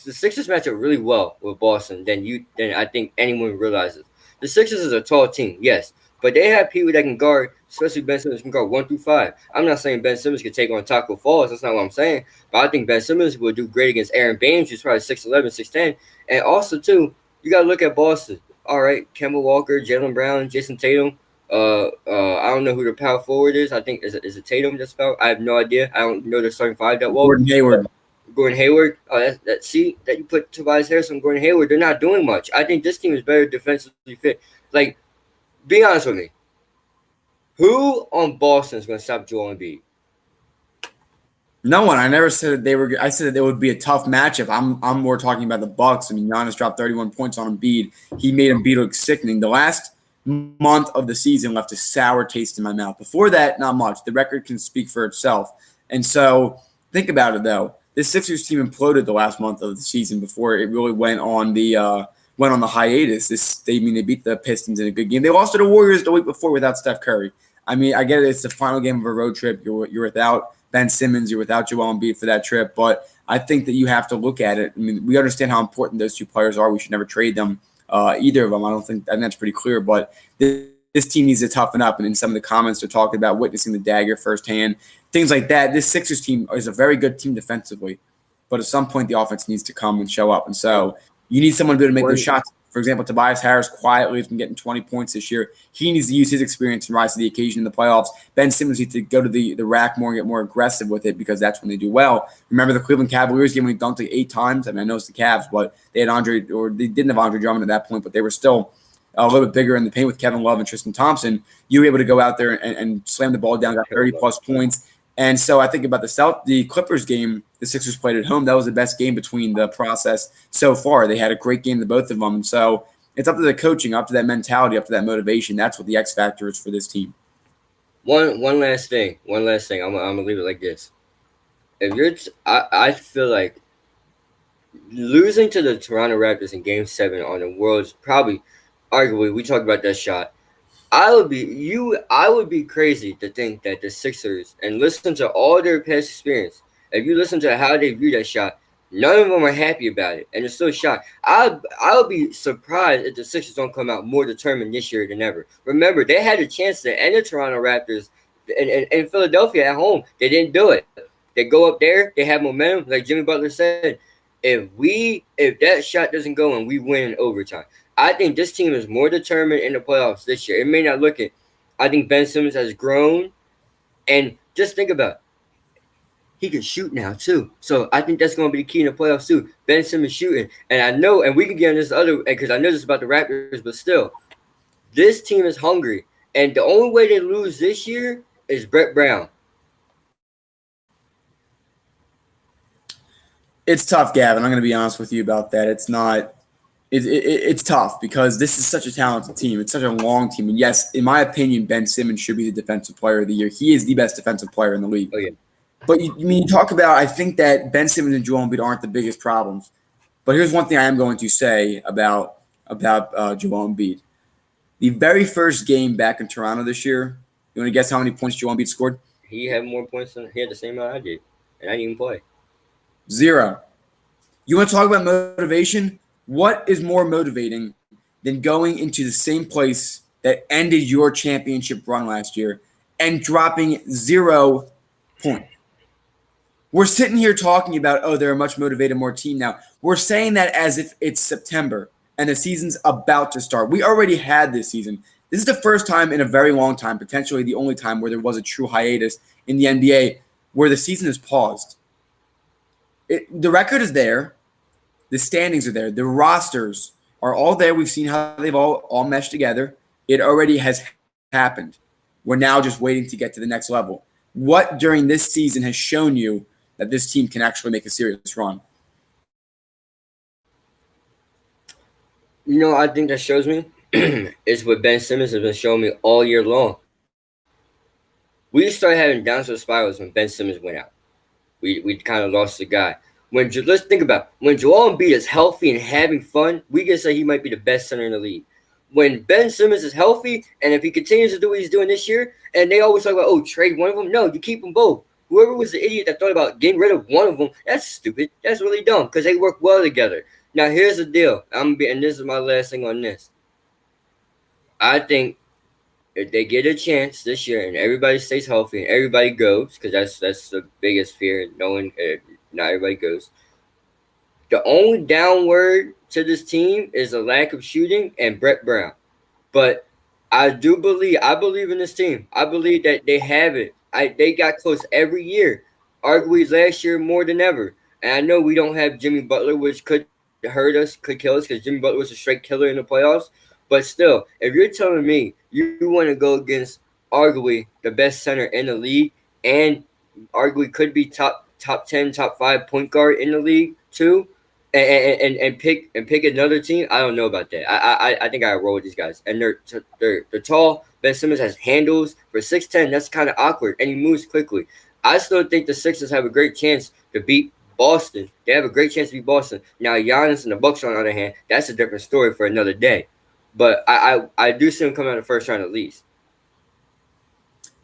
S2: the Sixers match up really well with Boston than I think anyone realizes. The Sixers is a tall team, yes, but they have people that can guard, especially Ben Simmons can guard 1 through 5. I'm not saying Ben Simmons can take on Taco Falls. That's not what I'm saying. But I think Ben Simmons will do great against Aaron Baines, who's probably 6'11", 6'10", and also too. You gotta look at Boston. All right, Kemba Walker, Jaylen Brown, Jason Tatum. I don't know who the power forward is. I think is it Tatum that's power? I have no idea. I don't know the starting five that well.
S1: Gordon Hayward.
S2: Gordon Hayward. Oh, see that you put Tobias Harris on Gordon Hayward. They're not doing much. I think this team is better defensively fit. Like, be honest with me. Who on Boston is gonna stop Joel Embiid?
S1: No one. I never said that they were. I said that it would be a tough matchup. I'm more talking about the Bucks. I mean, Giannis dropped 31 points on Embiid. He made Embiid look sickening. The last month of the season left a sour taste in my mouth. Before that, not much. The record can speak for itself. And so think about it though. This Sixers team imploded the last month of the season before it really went on the hiatus. They beat the Pistons in a good game. They lost to the Warriors the week before without Steph Curry. I mean, I get it. It's the final game of a road trip. You're without Ben Simmons, you're without Joel Embiid for that trip. But I think that you have to look at it. I mean, we understand how important those two players are. We should never trade them, either of them. I think that's pretty clear. But this team needs to toughen up. And in some of the comments, they're talking about witnessing the dagger firsthand, things like that. This Sixers team is a very good team defensively. But at some point, the offense needs to come and show up. And so you need someone to be able to make those shots. For example, Tobias Harris quietly has been getting 20 points this year. He needs to use his experience and rise to the occasion in the playoffs. Ben Simmons needs to go to the rack more and get more aggressive with it because that's when they do well. Remember the Cleveland Cavaliers game when he dunked like 8 times? I mean, I know it's the Cavs, but they didn't have Andre Drummond at that point, but they were still a little bit bigger in the paint with Kevin Love and Tristan Thompson. You were able to go out there and slam the ball down, got 30-plus points. And so I think about the Clippers game the Sixers played at home. That was the best game between the process so far. They had a great game to both of them. And so it's up to the coaching, up to that mentality, up to that motivation. That's what the X factor is for this team.
S2: One last thing. I'm gonna leave it like this. I feel like losing to the Toronto Raptors in Game 7 on the World's probably, arguably, we talked about that shot. I would be crazy to think that the Sixers, and listen to all their past experience, if you listen to how they view that shot, none of them are happy about it, and they're still shocked. I'll be surprised if the Sixers don't come out more determined this year than ever. Remember, they had a chance to end the Toronto Raptors in Philadelphia at home. They didn't do it. They go up there, they have momentum, like Jimmy Butler said. If that shot doesn't go and we win in overtime, I think this team is more determined in the playoffs this year. It may not look it. I think Ben Simmons has grown. And just think about it. He can shoot now, too. So I think that's going to be the key in the playoffs, too. Ben Simmons shooting. And I know, and we can get on this other, because I know this about the Raptors, but still, this team is hungry. And the only way they lose this year is Brett Brown.
S1: It's tough, Gavin. I'm going to be honest with you about that. It's not. It's tough because this is such a talented team. It's such a long team. And yes, in my opinion, Ben Simmons should be the defensive player of the year. He is the best defensive player in the league.
S2: Oh, yeah.
S1: But you talk about, I think that Ben Simmons and Joel Embiid aren't the biggest problems. But here's one thing I am going to say about Joel Embiid. The very first game back in Toronto this year, you want to guess how many points Joel Embiid scored?
S2: He had more points than he had the same amount I did. And I didn't even play.
S1: 0. You want to talk about motivation? What is more motivating than going into the same place that ended your championship run last year and dropping 0 points. We're sitting here talking about, oh, they're a much motivated more team now. We're saying that as if it's September and the season's about to start. We already had this season. This is the first time in a very long time, potentially the only time where there was a true hiatus in the NBA where the season is paused. The record is there. The standings are there. The rosters are all there. We've seen how they've all meshed together. It already has happened. We're now just waiting to get to the next level. What during this season has shown you that this team can actually make a serious run?
S2: I think that shows me is what Ben Simmons has been showing me all year long. We started having downward spirals when Ben Simmons went out. We kind of lost the guy. Let's think about it. When Joel Embiid is healthy and having fun, we can say he might be the best center in the league. When Ben Simmons is healthy, and if he continues to do what he's doing this year, and they always talk about, oh, trade one of them. No, you keep them both. Whoever was the idiot that thought about getting rid of one of them, that's stupid. That's really dumb because they work well together. Now, here's the deal. And this is my last thing on this. I think if they get a chance this year and everybody stays healthy and everybody goes, because that's the biggest fear, knowing not everybody goes. The only downward to this team is a lack of shooting and Brett Brown. But I believe in this team. I believe that they have it. They got close every year. Arguably last year more than ever. And I know we don't have Jimmy Butler, which could hurt us, could kill us, because Jimmy Butler was a straight killer in the playoffs. But still, if you're telling me you want to go against arguably the best center in the league and arguably could be top 10, top 5 point guard in the league too, and pick another team, I don't know about that. I think I roll with these guys. And they're tall. Ben Simmons has handles for 6'10". That's kind of awkward, and he moves quickly. I still think the Sixers have a great chance to beat Boston. They have a great chance to beat Boston. Now, Giannis and the Bucks, on the other hand, that's a different story for another day. But I do see him coming out of the first round at least.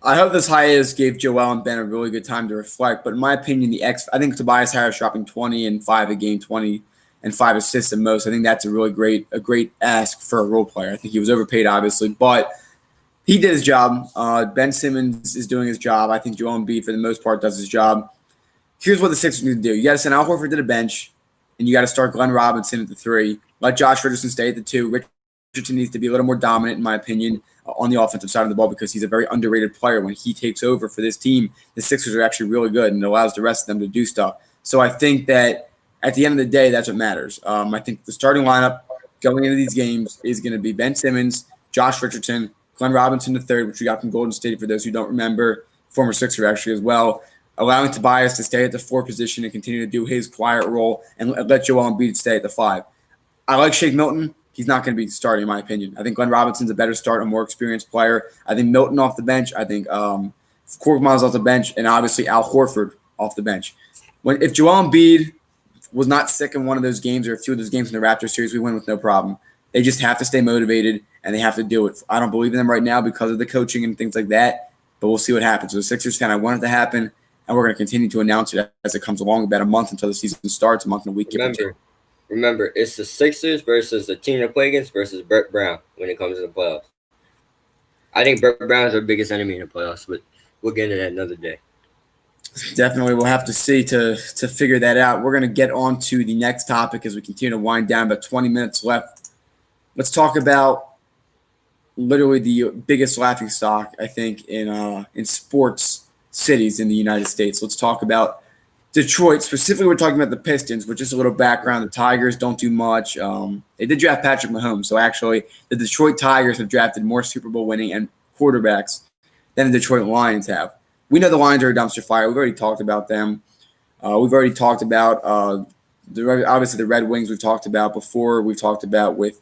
S1: I hope this hiatus gave Joel and Ben a really good time to reflect. But in my opinion, I think Tobias Harris dropping 20 and 5 a game, 20 and 5 assists at most. I think that's a really great ask for a role player. I think he was overpaid, obviously, but he did his job. Ben Simmons is doing his job. I think Joel Embiid, for the most part, does his job. Here's what the Sixers need to do. You got to send Al Horford to the bench, and you got to start Glenn Robinson at the 3. Let Josh Richardson stay at the 2. Richardson needs to be a little more dominant, in my opinion, on the offensive side of the ball, because he's a very underrated player. When he takes over for this team, the Sixers are actually really good, and it allows the rest of them to do stuff. So I think that at the end of the day, that's what matters. I think the starting lineup going into these games is going to be Ben Simmons, Josh Richardson, Glenn Robinson III, which we got from Golden State, for those who don't remember, former Sixer actually as well, allowing Tobias to stay at the 4 position and continue to do his quiet role, and let Joel Embiid stay at the 5. I like Shake Milton. He's not going to be starting, in my opinion. I think Glenn Robinson's a better start, a more experienced player. I think Milton off the bench. I think Korkmaz off the bench, and obviously Al Horford off the bench. If Joel Embiid was not sick in one of those games or a few of those games in the Raptors series, we win with no problem. They just have to stay motivated, and they have to do it. I don't believe in them right now because of the coaching and things like that, but we'll see what happens. So the Sixers fan, I want it to happen, and we're going to continue to announce it as it comes along, about a month until the season starts, a month and a week.
S2: Remember, it's the Sixers versus the team to play against versus Brett Brown when it comes to the playoffs. I think Brett Brown is our biggest enemy in the playoffs, but we'll get into that another day.
S1: Definitely, we'll have to see to figure that out. We're going to get on to the next topic as we continue to wind down. About 20 minutes left. Let's talk about literally the biggest laughingstock, I think, in sports cities in the United States. Let's talk about Detroit. Specifically, we're talking about the Pistons, but just a little background. The Tigers don't do much. They did draft Patrick Mahomes, so actually the Detroit Tigers have drafted more Super Bowl winning and quarterbacks than the Detroit Lions have. We know the Lions are a dumpster fire. We've already talked about them. We've already talked about obviously the Red Wings. We've talked about before. We've talked about with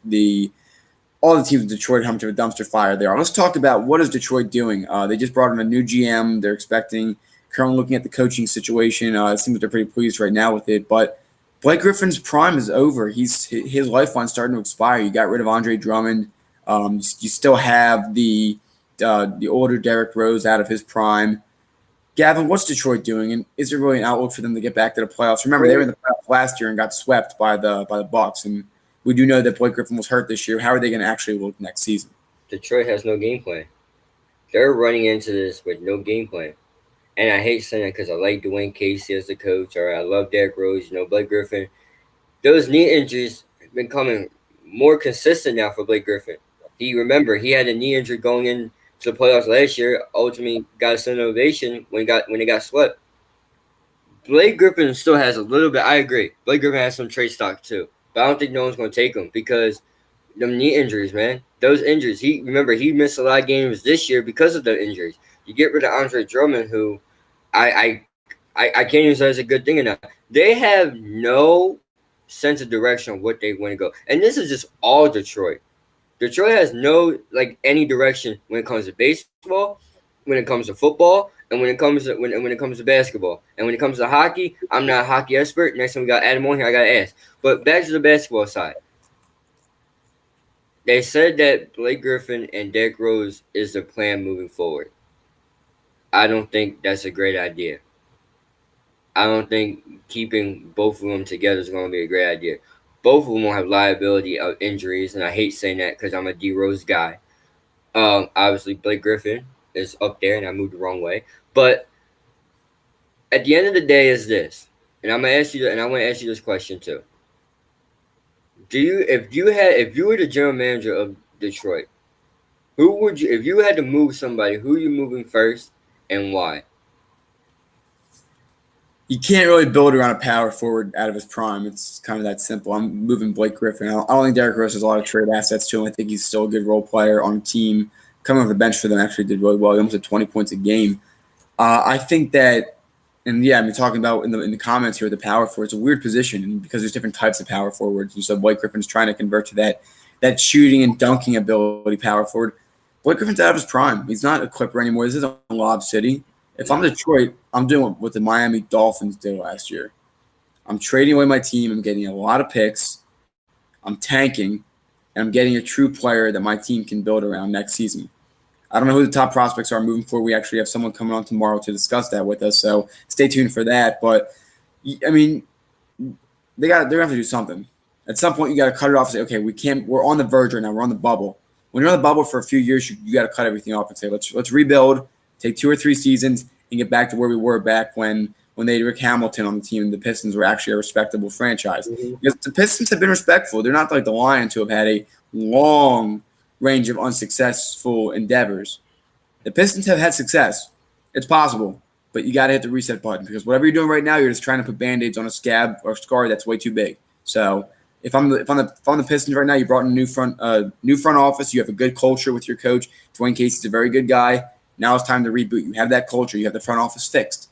S1: all the teams in Detroit, how much of a dumpster fire they are. Let's talk about what is Detroit doing. They just brought in a new GM. They're currently looking at the coaching situation. It seems like they're pretty pleased right now with it. But Blake Griffin's prime is over. His lifeline's starting to expire. You got rid of Andre Drummond. You still have the older Derrick Rose out of his prime. Gavin, what's Detroit doing, and is there really an outlook for them to get back to the playoffs? Remember, they were in the playoffs last year and got swept by the Bucks, and we do know that Blake Griffin was hurt this year. How are they going to actually look next season?
S2: Detroit has no game plan. they're running into this with no game plan. And I hate saying that because I like Dwayne Casey as the coach, or I love Derrick Rose, Blake Griffin. Those knee injuries have been coming more consistent now for Blake Griffin. He had a knee injury going into the playoffs last year. Ultimately, got a standing ovation when they got swept. Blake Griffin still has a little bit. I agree. Blake Griffin has some trade stock too, but I don't think no one's going to take him because them knee injuries, man. Those injuries. He missed a lot of games this year because of the injuries. You get rid of Andre Drummond, who I can't even say it's a good thing enough. They have no sense of direction of what they want to go, and this is just all Detroit. Detroit has no any direction when it comes to baseball, when it comes to football, and when it comes to when it comes to basketball, and when it comes to hockey. I'm not a hockey expert. Next time we got Adam on here, I gotta ask. But back to the basketball side. They said that Blake Griffin and Derrick Rose is the plan moving forward. I don't think that's a great idea. I don't think keeping both of them together is going to be a great idea. Both of them will have liability of injuries, and I hate saying that because I'm a D Rose guy. Obviously Blake Griffin is up there, and I moved the wrong way. But at the end of the day, is this, and I'm gonna ask you, and I want to ask you this question too. If you were the general manager of Detroit, who would you, if you had to move somebody, who are you moving first, and why?
S1: You can't really build around a power forward out of his prime. It's kind of that simple. I'm moving Blake Griffin. I don't think Derrick Rose has a lot of trade assets to him. I think he's still a good role player on a team. Coming off the bench for them actually did really well. He almost had 20 points a game. I think that, and yeah, I mean, talking about in the comments here, the power forward, it's a weird position because there's different types of power forwards. You said Blake Griffin's trying to convert to that shooting and dunking ability power forward. Blake Griffin's out of his prime. He's not a Clipper anymore. This isn't Lob City. If I'm Detroit, I'm doing what the Miami Dolphins did last year. I'm trading away my team. I'm getting a lot of picks. I'm tanking, and I'm getting a true player that my team can build around next season. I don't know who the top prospects are moving forward. We actually have someone coming on tomorrow to discuss that with us, so stay tuned for that. But, I mean, they're going to have to do something. At some point, you got to cut it off and say, okay, we're on the verge right now. We're on the bubble. When you're on the bubble for a few years, you got to cut everything off and say, let's rebuild, take 2 or 3 seasons, and get back to where we were back when they had Rick Hamilton on the team and the Pistons were actually a respectable franchise.
S2: Mm-hmm.
S1: Because the Pistons have been respectful. They're not like the Lions who have had a long range of unsuccessful endeavors. The Pistons have had success. It's possible, but you got to hit the reset button because whatever you're doing right now, you're just trying to put Band-Aids on a scab or scar that's way too big. So if I'm the Pistons right now, you brought in a new front office. You have a good culture with your coach. Dwayne Casey's a very good guy. Now it's time to reboot. You have that culture. You have the front office fixed.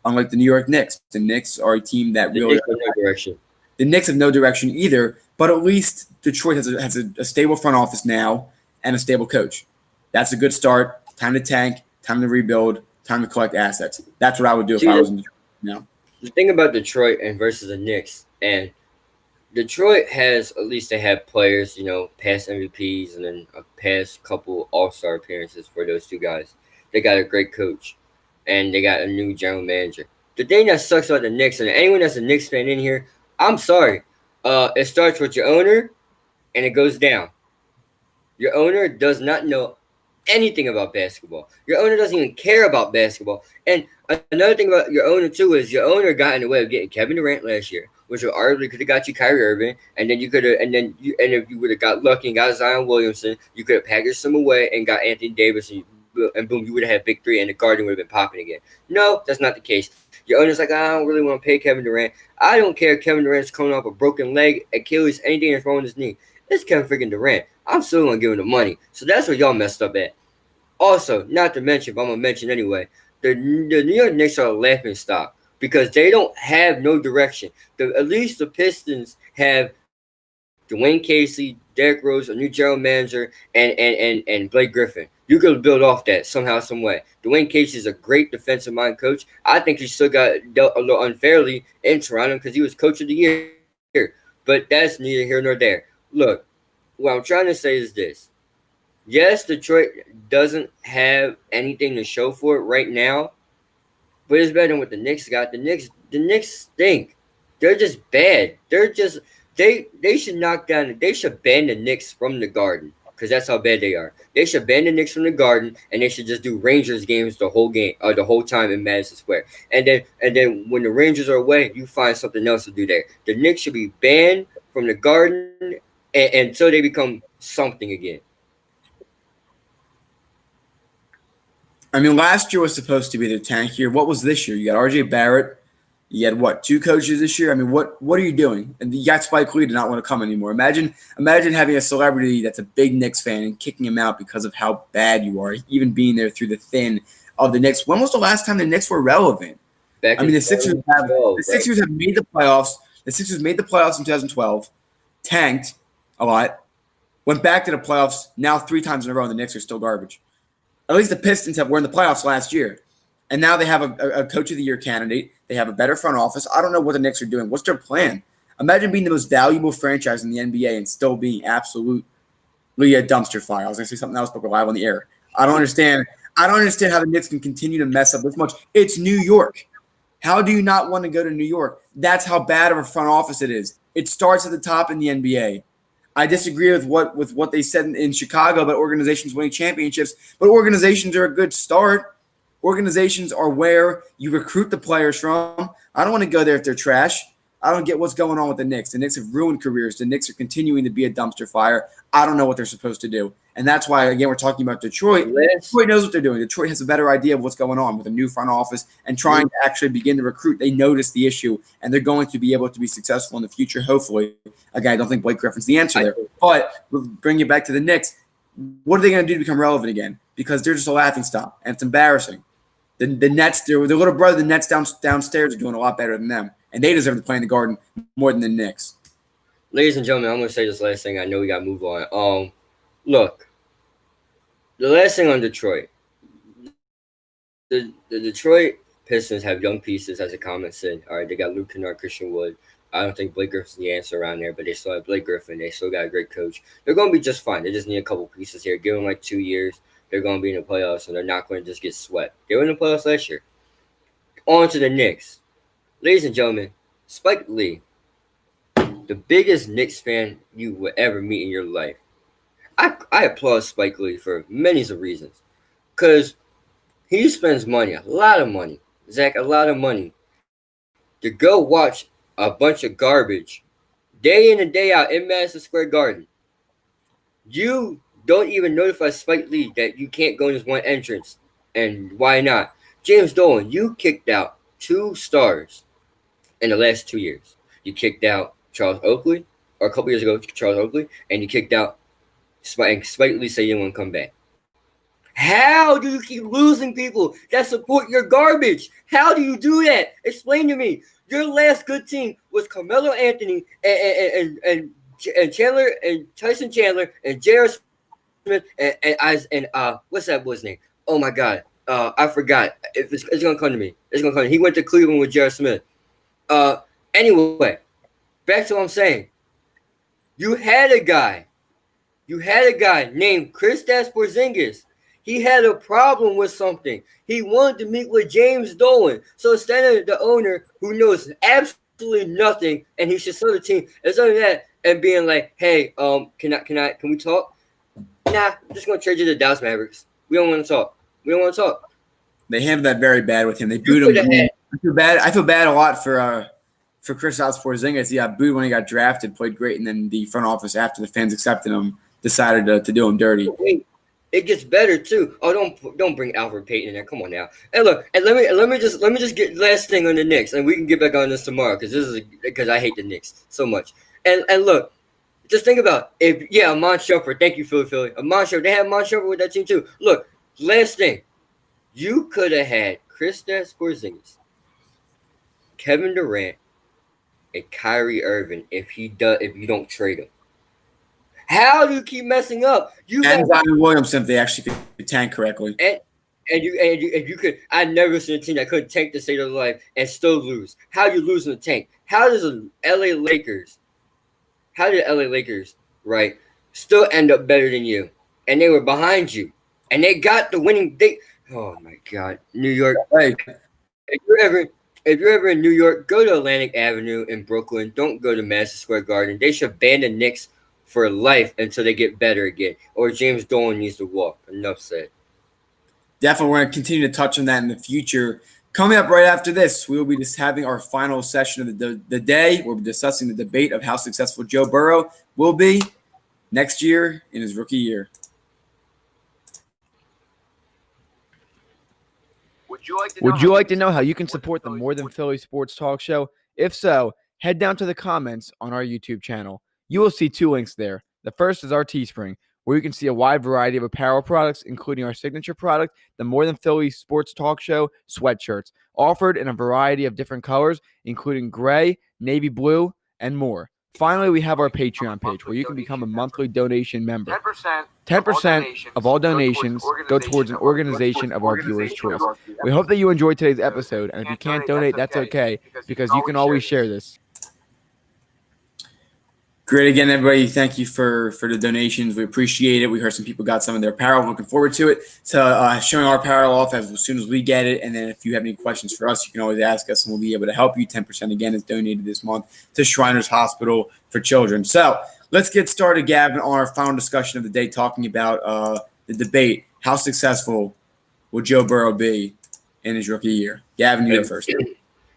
S1: Unlike the New York Knicks, the Knicks are a team that really
S2: Knicks have no direction.
S1: The Knicks have no direction either. But at least Detroit has a stable front office now and a stable coach. That's a good start. Time to tank. Time to rebuild. Time to collect assets. That's what I would do if I was in Detroit now.
S2: The thing about Detroit and versus the Knicks, and Detroit has, at least they have players, past MVPs and then a past couple All-Star appearances for those two guys. They got a great coach, and they got a new general manager. The thing that sucks about the Knicks, and anyone that's a Knicks fan in here, I'm sorry. It starts with your owner, and it goes down. Your owner does not know anything about basketball. Your owner doesn't even care about basketball. And another thing about your owner, too, is your owner got in the way of getting Kevin Durant last year, which arguably could have got you Kyrie Irving, and then if you would have got lucky and got Zion Williamson, you could have packaged them away and got Anthony Davis, and boom, you would have had Big Three, and the Garden would have been popping again. No, that's not the case. Your owner's like, I don't really want to pay Kevin Durant. I don't care if Kevin Durant's coming off a broken leg, Achilles, anything that's wrong with his knee. It's Kevin freaking Durant. I'm still going to give him the money. So that's where y'all messed up at. Also, not to mention, but I'm going to mention anyway, the New York Knicks are a laughing stock because they don't have no direction. At least the Pistons have Dwayne Casey, Derrick Rose, a new general manager, and Blake Griffin. You could build off that somehow, some way. Dwayne Casey is a great defensive mind coach. I think he still got dealt a little unfairly in Toronto because he was coach of the year. But that's neither here nor there. Look, what I'm trying to say is this. Yes, Detroit doesn't have anything to show for it right now, but it's better than what the Knicks got. The Knicks stink. They're just bad. They should knock down. They should ban the Knicks from the Garden because that's how bad they are. They should ban the Knicks from the Garden, and they should just do Rangers games the whole game or the whole time in Madison Square. And then when the Rangers are away, you find something else to do there. The Knicks should be banned from the Garden until they become something again.
S1: I mean, last year was supposed to be the tank year. What was this year? You got RJ Barrett. You had what, 2 coaches this year? I mean, what are you doing? And you got Spike Lee to not want to come anymore. Imagine having a celebrity that's a big Knicks fan and kicking him out because of how bad you are, even being there through the thin of the Knicks. When was the last time the Knicks were relevant? The Sixers have made the playoffs. The Sixers made the playoffs in 2012, tanked a lot, went back to the playoffs now 3 times in a row, and the Knicks are still garbage. At least the Pistons were in the playoffs last year. And now they have a Coach of the Year candidate. They have a better front office. I don't know what the Knicks are doing. What's their plan? Imagine being the most valuable franchise in the NBA and still being absolutely a dumpster fire. I was going to say something else, but we're live on the air. I don't understand how the Knicks can continue to mess up this much. It's New York. How do you not want to go to New York? That's how bad of a front office it is. It starts at the top in the NBA. I disagree with what they said in Chicago about organizations winning championships, but organizations are a good start. Organizations are where you recruit the players from. I don't want to go there if they're trash. I don't get what's going on with the Knicks. The Knicks have ruined careers. The Knicks are continuing to be a dumpster fire. I don't know what they're supposed to do. And that's why, again, we're talking about Detroit. Detroit knows what they're doing. Detroit has a better idea of what's going on with a new front office and trying to actually begin to recruit. They notice the issue, and they're going to be able to be successful in the future, hopefully. Again, I don't think Blake Griffin's the answer there. But we'll bring it back to the Knicks. What are they going to do to become relevant again? Because they're just a laughingstock, and it's embarrassing. The Nets, their little brother, the Nets downstairs are doing a lot better than them, and they deserve to play in the Garden more than the Knicks.
S2: Ladies and gentlemen, I'm going to say this last thing. I know we got to move on. Look, the last thing on Detroit. The Detroit Pistons have young pieces, as the comment said. All right, they got Luke Kennard, Christian Wood. I don't think Blake Griffin's the answer around there, but they still have Blake Griffin. They still got a great coach. They're going to be just fine. They just need a couple pieces here. Give them like 2 years. They're going to be in the playoffs, and they're not going to just get swept. They were in the playoffs last year. On to the Knicks. Ladies and gentlemen, Spike Lee, the biggest Knicks fan you will ever meet in your life. I applaud Spike Lee for many reasons. Because he spends money, a lot of money, Zach, a lot of money, to go watch a bunch of garbage day in and day out in Madison Square Garden. You don't even notify Spike Lee that you can't go in this one entrance. And why not? James Dolan, you kicked out 2 stars in the last 2 years. You kicked out Charles Oakley, or a couple years ago, Charles Oakley, and you kicked out Spike Lee said you didn't want to come back. How do you keep losing people that support your garbage? How do you do that? Explain to me. Your last good team was Carmelo Anthony and Chandler and Tyson Chandler and J.R. Smith and what's that boy's name? Oh my God, I forgot. It's gonna come to me. It's gonna come. He went to Cleveland with J.R. Smith. Anyway, back to what I'm saying. You had a guy named Kristaps Porzingis. He had a problem with something. He wanted to meet with James Dolan. So instead of the owner who knows absolutely nothing and he should sell the team, instead of that and being like, hey, can we talk? Nah, I'm just gonna trade you to the Dallas Mavericks. We don't want to talk.
S1: They handled that very bad with him. They booed him. I feel bad a lot for Kristaps Porzingis. He got booed when he got drafted, played great, and then the front office, after the fans accepted him, decided to do him dirty.
S2: Wait, it gets better too. Oh, don't bring Alfred Payton in there. Come on now. And look, and let me just get last thing on the Knicks, and we can get back on this tomorrow because I hate the Knicks so much. And look, just think about Amon Shumpert. Thank you, Philly. Amon Shumpert. They had Amon Shumpert with that team too. Look, last thing, you could have had Kristaps Porzingis, Kevin Durant, and Kyrie Irving if you don't trade him. How do you keep messing up?
S1: And Zion Williamson, if they actually could tank correctly.
S2: And you could. I never seen a team that couldn't tank to save their life and still lose. How do you lose in the tank? How did the LA Lakers, right, still end up better than you? And they were behind you, and they got the winning. Oh my God, New York.
S1: Hey.
S2: If you're ever in New York, go to Atlantic Avenue in Brooklyn. Don't go to Madison Square Garden. They should ban the Knicks for life until they get better again. Or James Dolan needs to walk. Enough said.
S1: Definitely, we're going to continue to touch on that in the future. Coming up right after this, we will be just having our final session of the day. We'll be discussing the debate of how successful Joe Burrow will be next year in his rookie year.
S3: Would you like to know how you can support the More Than Philly Sports Talk Show? If so, head down to the comments on our YouTube channel. You will see 2 links there. The first is our Teespring, where you can see a wide variety of apparel products, including our signature product, the More Than Philly Sports Talk Show sweatshirts, offered in a variety of different colors, including gray, navy blue, and more. Finally, we have our Patreon page, where you can become a monthly donation member. 10% of all donations go towards an organization of our viewers' choice. We hope that you enjoyed today's episode, and if you can't donate, that's okay, because you can always share this.
S1: Great again, everybody. Thank you for the donations. We appreciate it. We heard some people got some of their apparel. Looking forward to it. So showing our apparel off as soon as we get it. And then if you have any questions for us, you can always ask us and we'll be able to help you. 10% again is donated this month to Shriners Hospital for Children. So let's get started, Gavin, on our final discussion of the day, talking about the debate. How successful will Joe Burrow be in his rookie year? Gavin, you go first.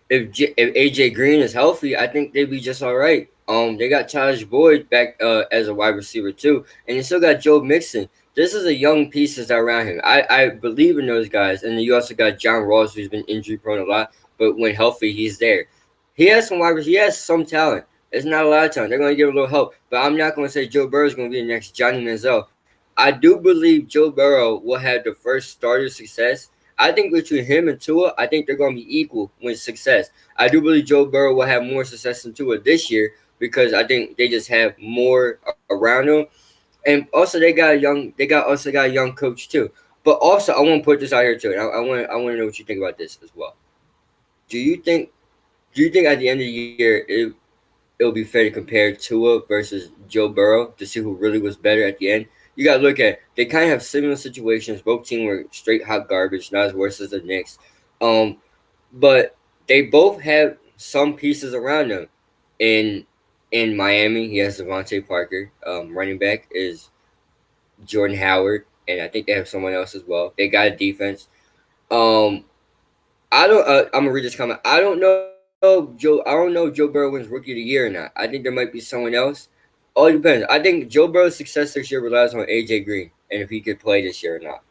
S2: If AJ Green is healthy, I think they'd be just all right. They got Tyler Boyd back as a wide receiver too, and they still got Joe Mixon. This is a young pieces around him. I believe in those guys, and then you also got John Ross, who's been injury prone a lot, but when healthy, he's there. He has some talent. It's not a lot of talent. They're going to give a little help, but I'm not going to say Joe Burrow is going to be the next Johnny Manziel. I do believe Joe Burrow will have the first starter success. I think between him and Tua, I think they're going to be equal with success. I do believe Joe Burrow will have more success than Tua this year, because I think they just have more around them, and also they got a young coach too. But also, I want to put this out here too. And I want to know what you think about this as well. Do you think at the end of the year it'll be fair to compare Tua versus Joe Burrow to see who really was better at the end? You got to look at, they kind of have similar situations. Both teams were straight hot garbage, not as worse as the Knicks. But they both have some pieces around them. In Miami, he has Devontae Parker. Running back is Jordan Howard, and I think they have someone else as well. They got a defense. I'm gonna read this comment. I don't know if Joe Burrow wins Rookie of the Year or not. I think there might be someone else. All depends. I think Joe Burrow's success this year relies on AJ Green and if he could play this year or not.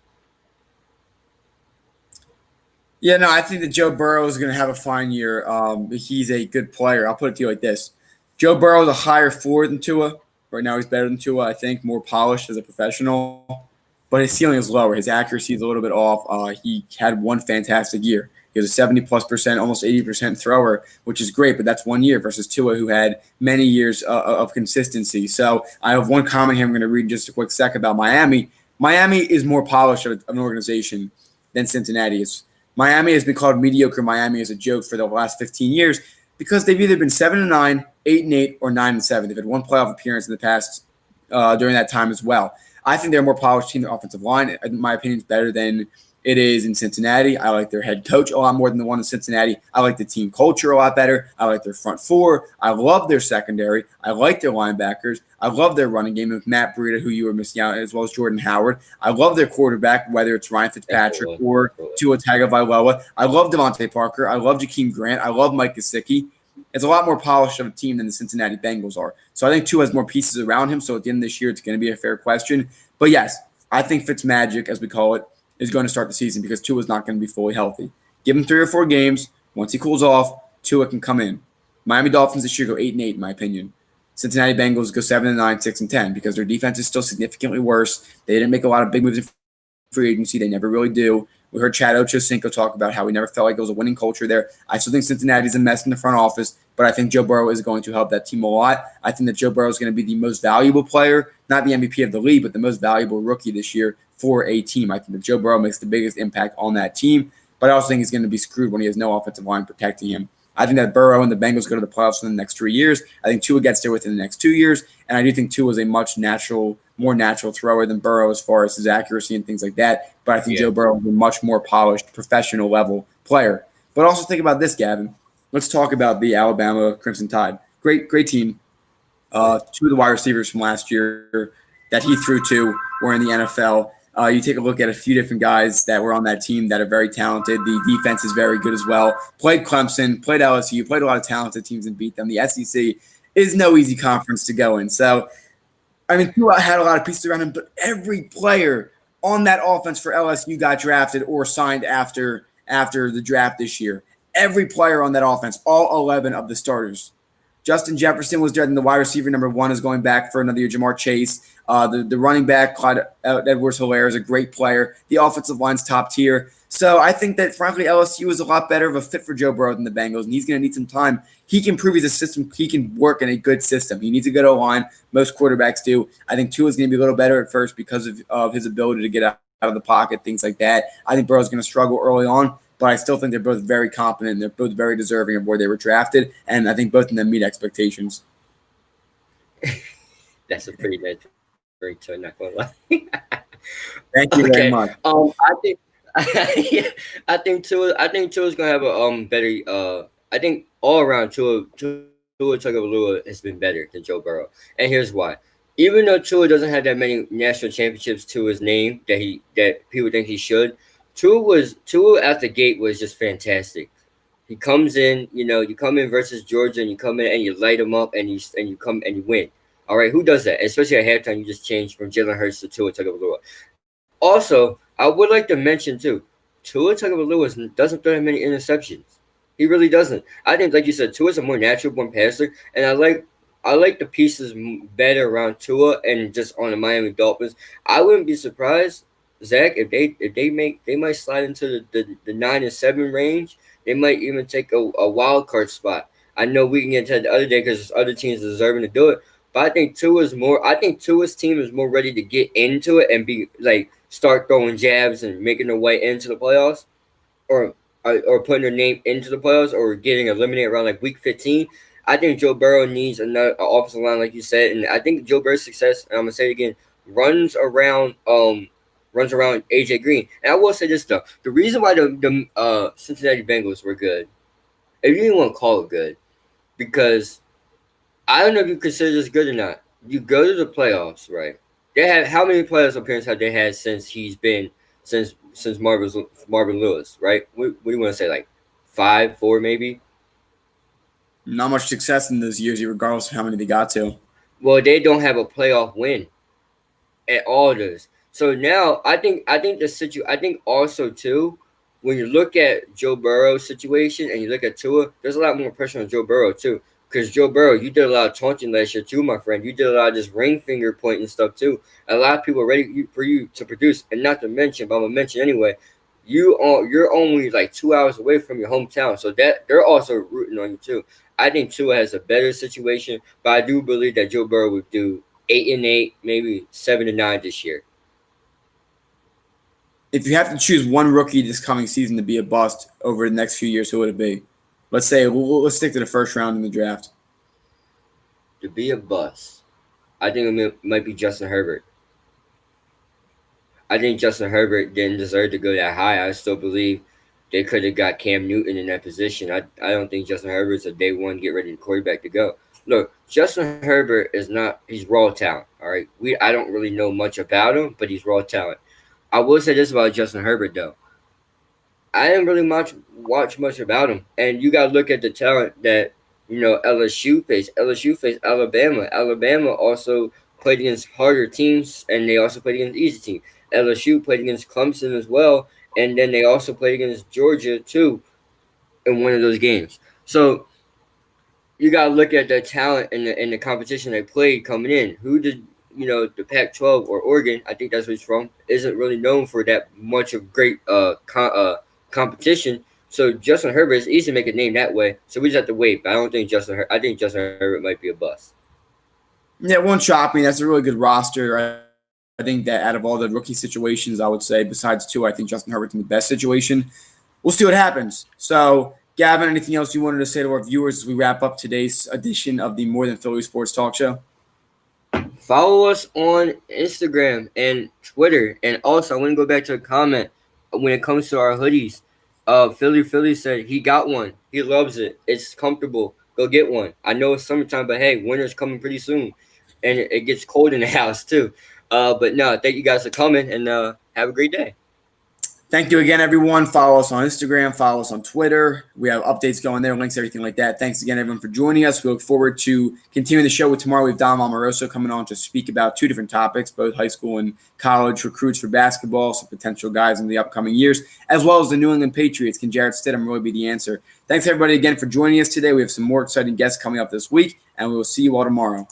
S1: Yeah, no, I think that Joe Burrow is going to have a fine year. He's a good player. I'll put it to you like this. Joe Burrow is a higher floor than Tua. Right now he's better than Tua, I think, more polished as a professional. But his ceiling is lower. His accuracy is a little bit off. He had one fantastic year. He was a 70+%, almost 80% thrower, which is great, but that's 1 year versus Tua, who had many years of consistency. So I have one comment here I'm going to read in just a quick sec about Miami. Miami is more polished of an organization than Cincinnati is. Miami has been called mediocre Miami as a joke for the last 15 years because they've either been 7-9, 8-8, or 9-7. They've had one playoff appearance in the past during that time as well. I think they're a more polished team. Their offensive line, in my opinion, is better than it is in Cincinnati. I like their head coach a lot more than the one in Cincinnati. I like the team culture a lot better. I like their front four. I love their secondary. I like their linebackers. I love their running game with Matt Breida, who you were missing out, as well as Jordan Howard. I love their quarterback, whether it's Ryan Fitzpatrick or Tua Tagovailoa. I love Devontae Parker. I love Jakeem Grant. I love Mike Gesicki. It's a lot more polished of a team than the Cincinnati Bengals are. So I think Tua has more pieces around him. So at the end of this year, it's going to be a fair question. But yes, I think Fitzmagic, as we call it, is going to start the season because Tua is not going to be fully healthy. Give him 3 or 4 games. Once he cools off, Tua can come in. Miami Dolphins this year go 8-8, in my opinion. Cincinnati Bengals go 7-9, 6-10 because their defense is still significantly worse. They didn't make a lot of big moves in free agency. They never really do. We heard Chad Ochocinco talk about how he never felt like there was a winning culture there. I still think Cincinnati's a mess in the front office, but I think Joe Burrow is going to help that team a lot. I think that Joe Burrow is going to be the most valuable player, not the MVP of the league, but the most valuable rookie this year for a team. I think that Joe Burrow makes the biggest impact on that team, but I also think he's going to be screwed when he has no offensive line protecting him. I think that Burrow and the Bengals go to the playoffs in the next 3 years. I think Tua gets there within the next 2 years, and I do think Tua is a much more natural thrower than Burrow as far as his accuracy and things like that. But I think Joe Burrow is a much more polished, professional level player. But also think about this, Gavin. Let's talk about the Alabama Crimson Tide. Great team. Two of the wide receivers from last year that he threw to were in the NFL. You take a look at a few different guys that were on that team that are very talented. The defense is very good as well. Played Clemson, played LSU, played a lot of talented teams and beat them. The SEC is no easy conference to go in. So, I mean, Tua had a lot of pieces around him, but every player on that offense for LSU got drafted or signed after the draft this year. Every player on that offense, all 11 of the starters. Justin Jefferson was there, and the wide receiver number 1 is going back for another year. Jamar Chase, the running back Clyde Edwards-Helaire is a great player. The offensive line's top tier. So I think that, frankly, LSU is a lot better of a fit for Joe Burrow than the Bengals, and he's going to need some time. He can prove he's a system. He can work in a good system. He needs a good O-line. Most quarterbacks do. I think Tua is going to be a little better at first because of his ability to get out of the pocket, things like that. I think Burrow's going to struggle early on, but I still think they're both very competent, and they're both very deserving of where they were drafted, and I think both of them meet expectations.
S2: That's a pretty nice break, so I'm not going to lie.
S1: Thank you very much.
S2: I think Tua's gonna have a better. I think all around Tua Tagovailoa has been better than Joe Burrow, and here's why. Even though Tua doesn't have that many national championships to his name that people think he should, Tua at the gate was just fantastic. He comes in, you come in versus Georgia, and you come in and you light them up, and you come and you win. All right, who does that? Especially at halftime, you just change from Jalen Hurts to Tua Tagovailoa. Also, I would like to mention too, Tua Tagovailoa doesn't throw that many interceptions. He really doesn't. I think, like you said, Tua's a more natural-born passer, and I like the pieces better around Tua and just on the Miami Dolphins. I wouldn't be surprised, Zach, if they might slide into the 9-7 range. They might even take a wild card spot. I know we can get to the other day because there's other teams deserving to do it. But I think Tua's team is more ready to get into it and be like start throwing jabs and making their way into the playoffs, or putting their name into the playoffs, or getting eliminated around like week 15. I think Joe Burrow needs another offensive line, like you said, and I think Joe Burrow's success, and I'm gonna say it again, runs around AJ Green. And I will say this though, the reason why the Cincinnati Bengals were good, if you even want to call it good, because I don't know if you consider this good or not. You go to the playoffs, right? They have how many playoffs appearances have they had since Marvin Lewis, right? What do you want to say, like 5, 4 maybe?
S1: Not much success in those years, regardless of how many they got to.
S2: Well, they don't have a playoff win at all. Does so now? I think also too, when you look at Joe Burrow's situation and you look at Tua, there's a lot more pressure on Joe Burrow too. Because Joe Burrow, you did a lot of taunting last year too, my friend. You did a lot of just ring finger pointing stuff too. A lot of people are ready for you to produce, and not to mention, but I'm gonna mention anyway. You're only like 2 hours away from your hometown, so that they're also rooting on you too. I think Tua has a better situation, but I do believe that Joe Burrow would do 8-8, maybe 7-9 this year.
S1: If you have to choose one rookie this coming season to be a bust over the next few years, who would it be? Let's let's stick to the first round in the draft.
S2: To be a bust, I think it might be Justin Herbert. I think Justin Herbert didn't deserve to go that high. I still believe they could have got Cam Newton in that position. I don't think Justin Herbert's a day one get ready quarterback to go. Look, Justin Herbert he's raw talent. All right, I don't really know much about him, but he's raw talent. I will say this about Justin Herbert though. I didn't really watch much about him, and you got to look at the talent that LSU faced. LSU faced Alabama. Alabama also played against harder teams, and they also played against easy teams. LSU played against Clemson as well, and then they also played against Georgia too in one of those games. So you got to look at the talent and the competition they played coming in. Who did the Pac-12 or Oregon? I think that's where he's from. Isn't really known for that much of great competition. So Justin Herbert is easy to make a name that way. So we just have to wait. But I think Justin Herbert might be a bust.
S1: Yeah, it won't shock me. That's a really good roster. I think that out of all the rookie situations, I would say, besides Tua, I think Justin Herbert's in the best situation. We'll see what happens. So, Gavin, anything else you wanted to say to our viewers as we wrap up today's edition of the More Than Philly Sports Talk Show?
S2: Follow us on Instagram and Twitter. And also, I want to go back to a comment when it comes to our hoodies. Philly said he got one. He loves it. It's comfortable. go get one. I know it's summertime, but hey, winter's coming pretty soon, and it gets cold in the house too. But no, thank you guys for coming, and have a great day.
S1: Thank you again, everyone. Follow us on Instagram. Follow us on Twitter. We have updates going there, links, everything like that. Thanks again, everyone, for joining us. We look forward to continuing the show with tomorrow. We have Don Amoroso coming on to speak about 2 different topics, both high school and college recruits for basketball, some potential guys in the upcoming years, as well as the New England Patriots. Can Jarrett Stidham really be the answer? Thanks, everybody, again, for joining us today. We have some more exciting guests coming up this week, and we will see you all tomorrow.